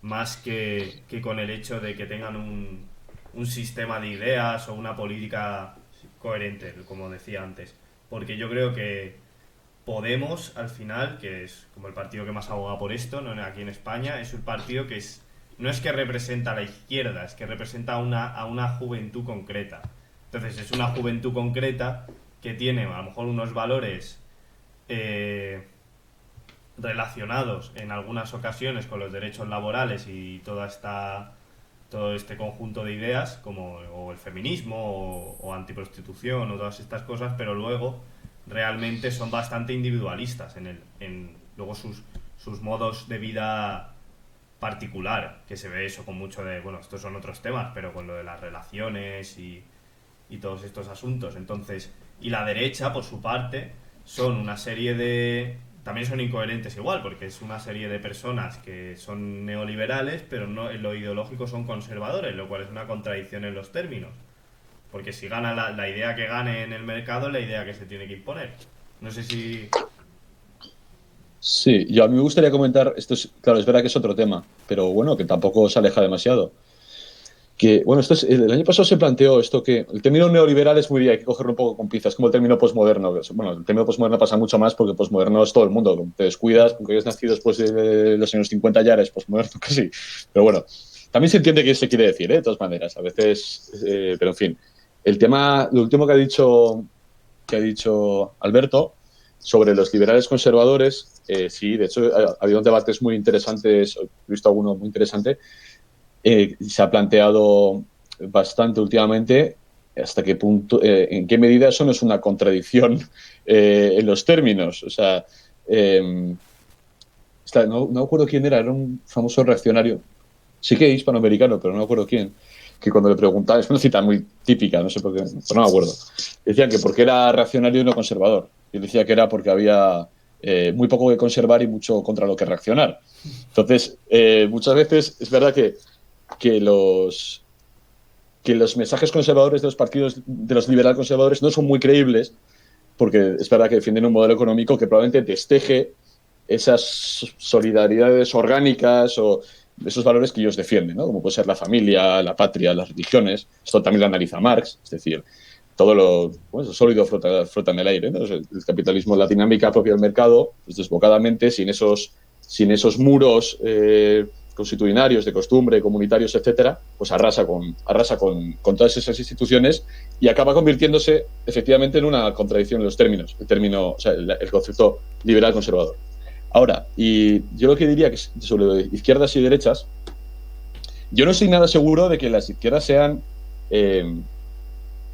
más que con el hecho de que tengan un sistema de ideas o una política coherente, como decía antes. Porque yo creo que Podemos, al final, que es como el partido que más aboga por esto, ¿no? Aquí en España, es un partido que no es que representa a la izquierda, es que representa a una juventud concreta. Entonces es una juventud concreta que tiene a lo mejor unos valores relacionados en algunas ocasiones con los derechos laborales y todo este conjunto de ideas, como o el feminismo o antiprostitución o todas estas cosas, pero luego realmente son bastante individualistas en luego sus modos de vida particular, que se ve eso con mucho de, bueno, estos son otros temas, pero con lo de las relaciones y todos estos asuntos. Entonces, y la derecha, por su parte, son una serie de... También son incoherentes igual, porque es una serie de personas que son neoliberales, pero no en lo ideológico son conservadores, lo cual es una contradicción en los términos. Porque si gana la idea que gane en el mercado es la idea que se tiene que imponer. No sé si... Sí, a mí me gustaría comentar, claro, es verdad que es otro tema, pero bueno, que tampoco se aleja demasiado. Que, bueno, el año pasado se planteó esto que el término neoliberal es hay que cogerlo un poco con pinzas, como el término posmoderno. Bueno, el término posmoderno pasa mucho más porque posmoderno es todo el mundo. Te descuidas, porque hayas nacido después de los años 50 ya eres posmoderno casi. Pero bueno, también se entiende qué se quiere decir, de todas maneras. A veces, pero en fin. El tema, lo último que ha dicho Alberto sobre los liberales conservadores, sí, de hecho ha habido debates muy interesantes, he visto alguno muy interesante, se ha planteado bastante últimamente hasta qué punto, en qué medida eso no es una contradicción en los términos. O sea, no me acuerdo quién era un famoso reaccionario, sí que hispanoamericano, pero no me acuerdo quién, que cuando le preguntaban, es una cita muy típica, no sé por qué, pero no me acuerdo, decían que porque era reaccionario y no conservador. Y decía que era porque había muy poco que conservar y mucho contra lo que reaccionar. Entonces, muchas veces es verdad que los mensajes conservadores de los partidos, de los liberal conservadores, no son muy creíbles, porque es verdad que defienden un modelo económico que probablemente desteje esas solidaridades orgánicas o esos valores que ellos defienden, ¿no? Como puede ser la familia, la patria, las religiones. Esto también lo analiza Marx, es decir, todo lo sólido flota en el aire, ¿no? El capitalismo, la dinámica propia del mercado, pues desbocadamente, sin esos muros constitucionarios, de costumbre, comunitarios, etcétera, pues arrasa con todas esas instituciones y acaba convirtiéndose efectivamente en una contradicción en los términos, el concepto liberal conservador. Ahora, y yo lo que diría que sobre izquierdas y derechas, yo no estoy nada seguro de que las izquierdas sean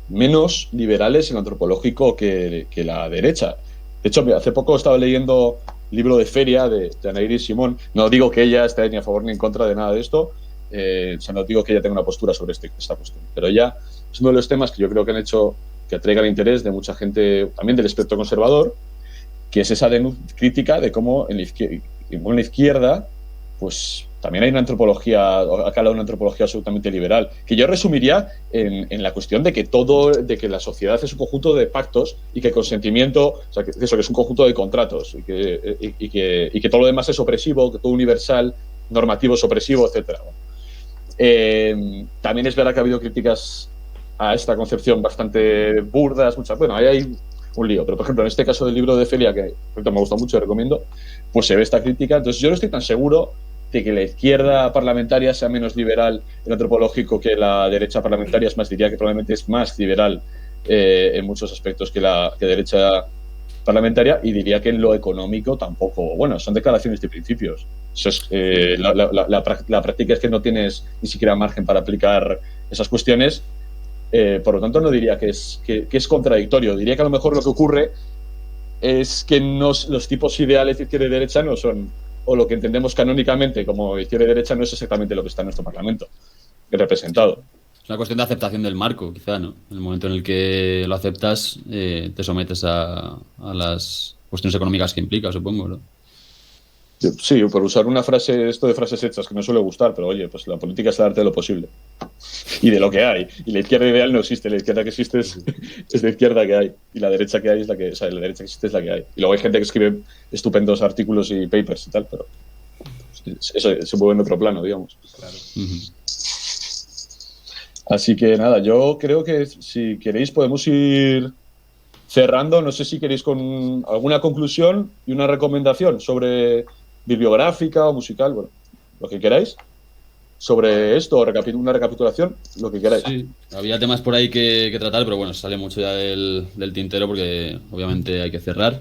menos liberales en lo antropológico que la derecha. De hecho, hace poco estaba leyendo el libro de Feria de Ana Iris Simón. No digo que ella esté ni a favor ni en contra de nada de esto, o sea, no digo que ella tenga una postura sobre esta cuestión, pero ella es uno de los temas que yo creo que han hecho que atraiga el interés de mucha gente, también del espectro conservador, que es esa crítica de cómo en la izquierda, pues también hay una antropología, acá una antropología absolutamente liberal, que yo resumiría en la cuestión de que la sociedad es un conjunto de pactos y que el consentimiento, o sea, que es un conjunto de contratos y que todo lo demás es opresivo, que todo universal, normativo es opresivo, etcétera. También es verdad que ha habido críticas a esta concepción bastante burdas, bueno, ahí hay un lío, pero por ejemplo en este caso del libro de Felia, que me gusta mucho, recomiendo, pues se ve esta crítica. Entonces yo no estoy tan seguro de que la izquierda parlamentaria sea menos liberal en antropológico que la derecha parlamentaria, es más, diría que probablemente es más liberal en muchos aspectos que la derecha parlamentaria, y diría que en lo económico tampoco. Bueno, son declaraciones de principios. Eso es, la práctica es que no tienes ni siquiera margen para aplicar esas cuestiones. Por lo tanto, no diría que es contradictorio. Diría que a lo mejor lo que ocurre es que los tipos ideales de izquierda y derecha no son, o lo que entendemos canónicamente como izquierda y derecha no es exactamente lo que está en nuestro Parlamento representado. Es una cuestión de aceptación del marco, quizá, ¿no? En el momento en el que lo aceptas, te sometes a las cuestiones económicas que implica, supongo, ¿no? Sí, por usar una frase, esto de frases hechas que no suele gustar, pero oye, pues la política es el arte de lo posible. Y de lo que hay. Y la izquierda ideal no existe, la izquierda que existe es la izquierda que hay. Y la derecha que hay es la que, o sea, la derecha que existe es la que hay. Y luego hay gente que escribe estupendos artículos y papers y tal, pero eso se mueve en otro plano, digamos. Claro. Así que nada, yo creo que si queréis podemos ir cerrando. No sé si queréis con alguna conclusión y una recomendación sobre bibliográfica o musical, bueno, lo que queráis. Sobre esto, una recapitulación, lo que queráis. Sí, había temas por ahí que tratar, pero bueno, sale mucho ya del tintero porque obviamente hay que cerrar.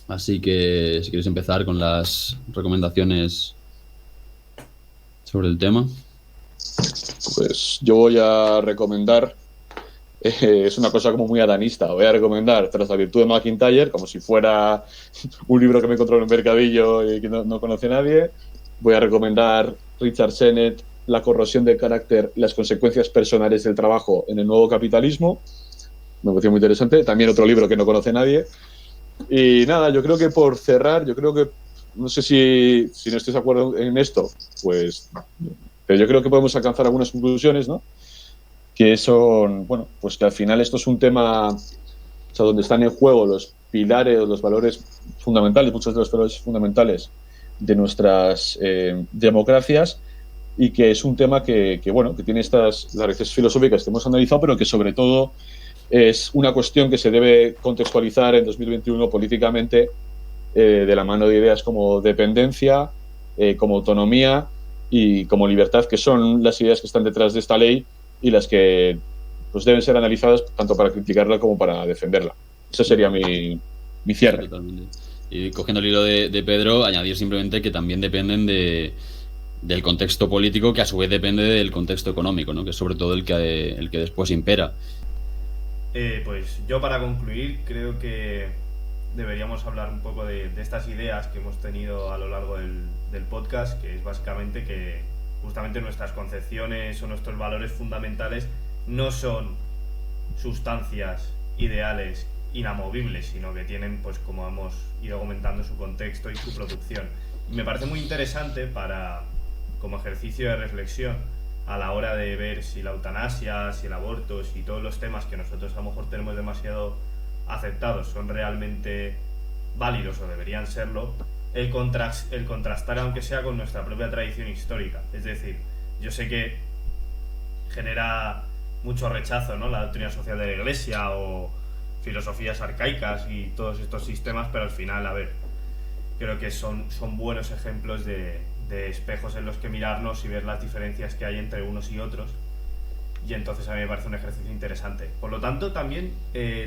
Así que si queréis empezar con las recomendaciones sobre el tema. Pues yo voy a recomendar, es una cosa como muy adanista, voy a recomendar Tras la virtud de McIntyre, como si fuera un libro que me encontré en un mercadillo y que no conoce nadie. Voy a recomendar Richard Sennett, La corrosión del carácter y las consecuencias personales del trabajo en el nuevo capitalismo. Me pareció muy interesante. También otro libro que no conoce nadie. Y nada, yo creo que por cerrar, no sé si no estáis de acuerdo en esto, pues, pero yo creo que podemos alcanzar algunas conclusiones, ¿no? Que son, bueno, pues que al final esto es un tema, o sea, donde están en juego los pilares, los valores fundamentales, muchos de los valores fundamentales de nuestras democracias, y que es un tema que tiene las raíces filosóficas que hemos analizado, pero que sobre todo es una cuestión que se debe contextualizar en 2021 políticamente, de la mano de ideas como dependencia, como autonomía y como libertad, que son las ideas que están detrás de esta ley y las que pues deben ser analizadas tanto para criticarla como para defenderla. Ese sería mi cierre. Totalmente. Y cogiendo el hilo de Pedro, añadir simplemente que también dependen del contexto político, que a su vez depende del contexto económico, ¿no? Que es sobre todo el que después impera. Pues yo, para concluir, creo que deberíamos hablar un poco de estas ideas que hemos tenido a lo largo del podcast, que es básicamente que justamente nuestras concepciones o nuestros valores fundamentales no son sustancias ideales inamovibles, sino que tienen, pues como hemos ido comentando, su contexto y su producción. Y me parece muy interesante como ejercicio de reflexión a la hora de ver si la eutanasia, si el aborto, si todos los temas que nosotros a lo mejor tenemos demasiado aceptados son realmente válidos o deberían serlo, el contrastar aunque sea con nuestra propia tradición histórica. Es decir, yo sé que genera mucho rechazo, ¿no?, la doctrina social de la Iglesia o filosofías arcaicas y todos estos sistemas, pero al final, a ver, creo que son buenos ejemplos de espejos en los que mirarnos y ver las diferencias que hay entre unos y otros, y entonces a mí me parece un ejercicio interesante. Por lo tanto, también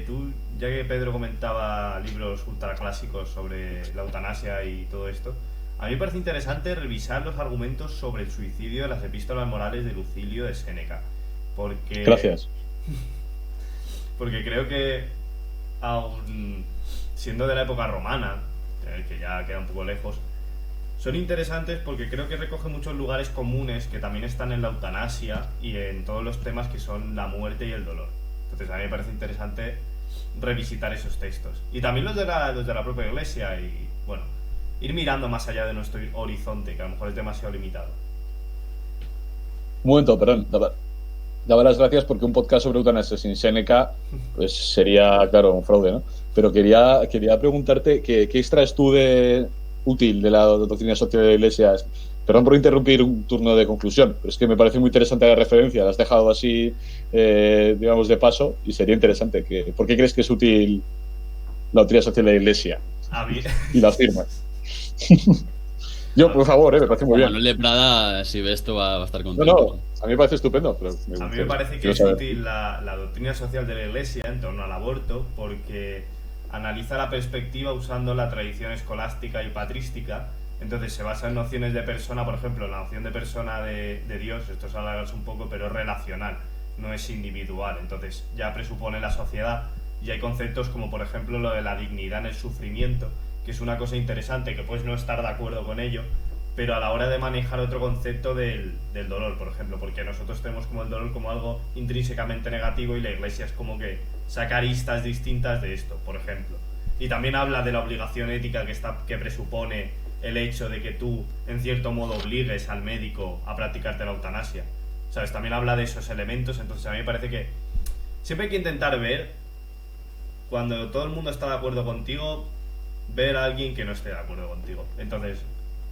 tú, ya que Pedro comentaba libros ultraclásicos sobre la eutanasia y todo esto, a mí me parece interesante revisar los argumentos sobre el suicidio de las epístolas morales de Lucilio de Séneca, porque... Gracias. porque creo que, aun siendo de la época romana, que ya queda un poco lejos, son interesantes porque creo que recoge muchos lugares comunes que también están en la eutanasia y en todos los temas que son la muerte y el dolor. Entonces a mí me parece interesante revisitar esos textos. Y también los de la propia Iglesia y, bueno, ir mirando más allá de nuestro horizonte, que a lo mejor es demasiado limitado. Un momento, perdón. Daba las gracias porque un podcast sobre eutanasia sin Séneca pues sería, claro, un fraude, ¿no? Pero quería preguntarte qué extraes tú de útil de la doctrina social de la Iglesia. Perdón por interrumpir un turno de conclusión, pero es que me parece muy interesante la referencia. La has dejado así, digamos, de paso, y sería interesante. ¿Por qué crees que es útil la doctrina social de la Iglesia? A mí... Y la firmas. Yo, por favor, me parece muy bien. Manuel de Prada, si ve esto, va a estar contento. No, a mí me parece estupendo. Pero a mí me parece que es útil la doctrina social de la Iglesia en torno al aborto porque analiza la perspectiva usando la tradición escolástica y patrística. Entonces se basa en nociones de persona, por ejemplo, la noción de persona de Dios, esto es alargarse un poco, pero es relacional, no es individual. Entonces ya presupone la sociedad y hay conceptos como, por ejemplo, lo de la dignidad en el sufrimiento, que es una cosa interesante, que puedes no estar de acuerdo con ello, pero a la hora de manejar otro concepto del dolor, por ejemplo, porque nosotros tenemos como el dolor como algo intrínsecamente negativo y la Iglesia es como que saca aristas distintas de esto, por ejemplo. Y también habla de la obligación ética que presupone el hecho de que tú, en cierto modo, obligues al médico a practicarte la eutanasia. ¿Sabes? También habla de esos elementos, entonces a mí me parece que siempre hay que intentar ver, cuando todo el mundo está de acuerdo contigo, ver a alguien que no esté de acuerdo contigo. Entonces,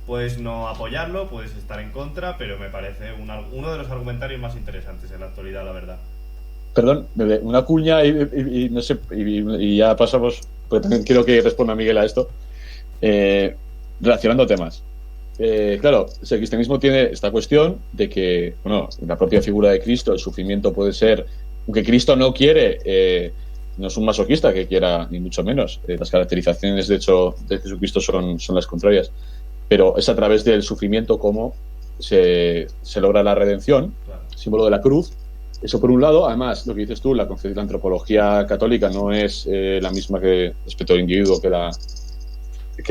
puedes no apoyarlo, puedes estar en contra, pero me parece uno de los argumentarios más interesantes en la actualidad, la verdad. Perdón, una cuña y no sé, y ya pasamos, porque también quiero que responda Miguel a esto. Relacionando temas. Claro, el cristianismo tiene esta cuestión de que, bueno, la propia figura de Cristo, el sufrimiento puede ser, aunque Cristo no quiere, no es un masoquista que quiera, ni mucho menos. Las caracterizaciones, de hecho, de Jesucristo son las contrarias. Pero es a través del sufrimiento como se logra la redención, claro. Símbolo de la cruz. Eso por un lado. Además, lo que dices tú, la antropología católica no es la misma que respecto al individuo que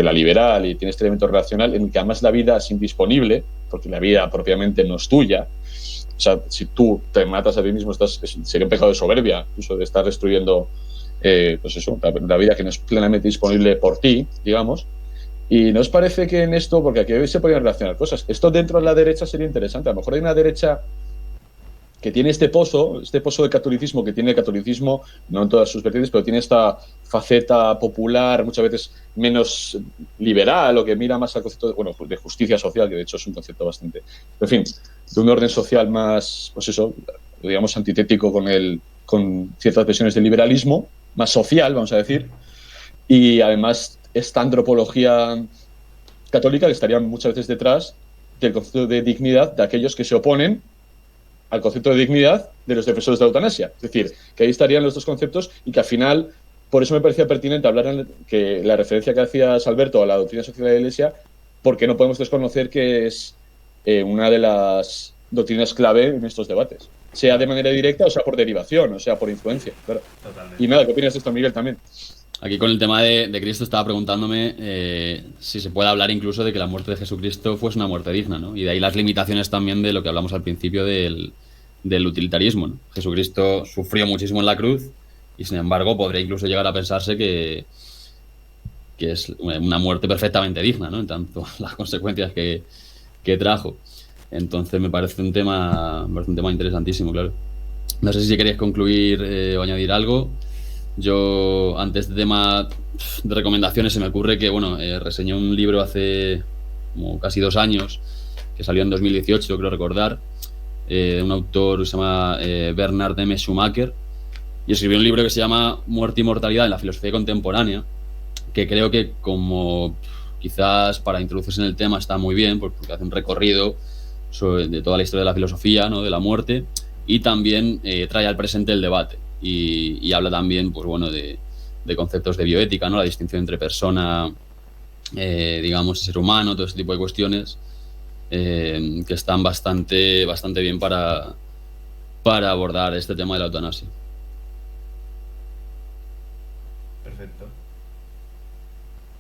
la liberal, y tiene este elemento relacional en el que además la vida es indisponible, porque la vida propiamente no es tuya. O sea, si tú te matas a ti mismo, sería un pecado de soberbia, incluso de estar destruyendo pues eso, la vida que no es plenamente disponible por ti, digamos. Y ¿no os parece que en esto, porque aquí se podrían relacionar cosas, esto dentro de la derecha sería interesante? A lo mejor hay una derecha que tiene este pozo de catolicismo, que tiene el catolicismo, no en todas sus vertientes, pero tiene esta faceta popular, muchas veces menos liberal, o que mira más al concepto de justicia social, que de hecho es un concepto bastante, en fin, de un orden social más, pues eso, digamos, antitético con ciertas versiones del liberalismo, más social, vamos a decir, y además esta antropología católica que estaría muchas veces detrás del concepto de dignidad de aquellos que se oponen al concepto de dignidad de los defensores de la eutanasia. Es decir, que ahí estarían los dos conceptos y que al final, por eso me parecía pertinente hablar que la referencia que hacías, Alberto, a la doctrina social de la Iglesia, porque no podemos desconocer que es una de las doctrinas clave en estos debates, sea de manera directa o sea por derivación, o sea por influencia. Claro. Y nada, ¿qué opinas de esto, Miguel, también? Aquí con el tema de Cristo estaba preguntándome si se puede hablar incluso de que la muerte de Jesucristo fuese una muerte digna, ¿no? Y de ahí las limitaciones también de lo que hablamos al principio del utilitarismo, ¿no? Jesucristo sufrió muchísimo en la cruz y sin embargo podría incluso llegar a pensarse que es una muerte perfectamente digna, ¿no? En tanto las consecuencias que trajo. Entonces me parece un tema interesantísimo, claro. No sé si queréis concluir o añadir algo. Yo, ante este tema de recomendaciones, se me ocurre que, reseñé un libro hace como casi 2 años, que salió en 2018, creo recordar, un autor que se llama Bernard M. Schumacher, y escribió un libro que se llama Muerte y Mortalidad en la filosofía contemporánea, que creo que como quizás para introducirse en el tema está muy bien, porque hace un recorrido de toda la historia de la filosofía, ¿no?, de la muerte, y también trae al presente el debate. Y habla también, pues bueno, de conceptos de bioética, ¿no? La distinción entre persona, digamos, y ser humano, todo ese tipo de cuestiones que están bastante bien para abordar este tema de la eutanasia. Perfecto.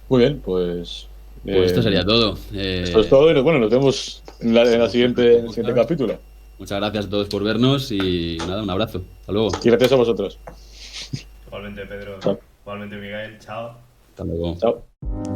Muy bien, pues... Pues esto sería todo. Esto es todo y bueno, nos vemos en en el siguiente capítulo. Muchas gracias a todos por vernos y nada, un abrazo. Hasta luego. Y gracias a vosotros. Igualmente, Pedro. Chao. Igualmente, Miguel. Chao. Hasta luego. Chao.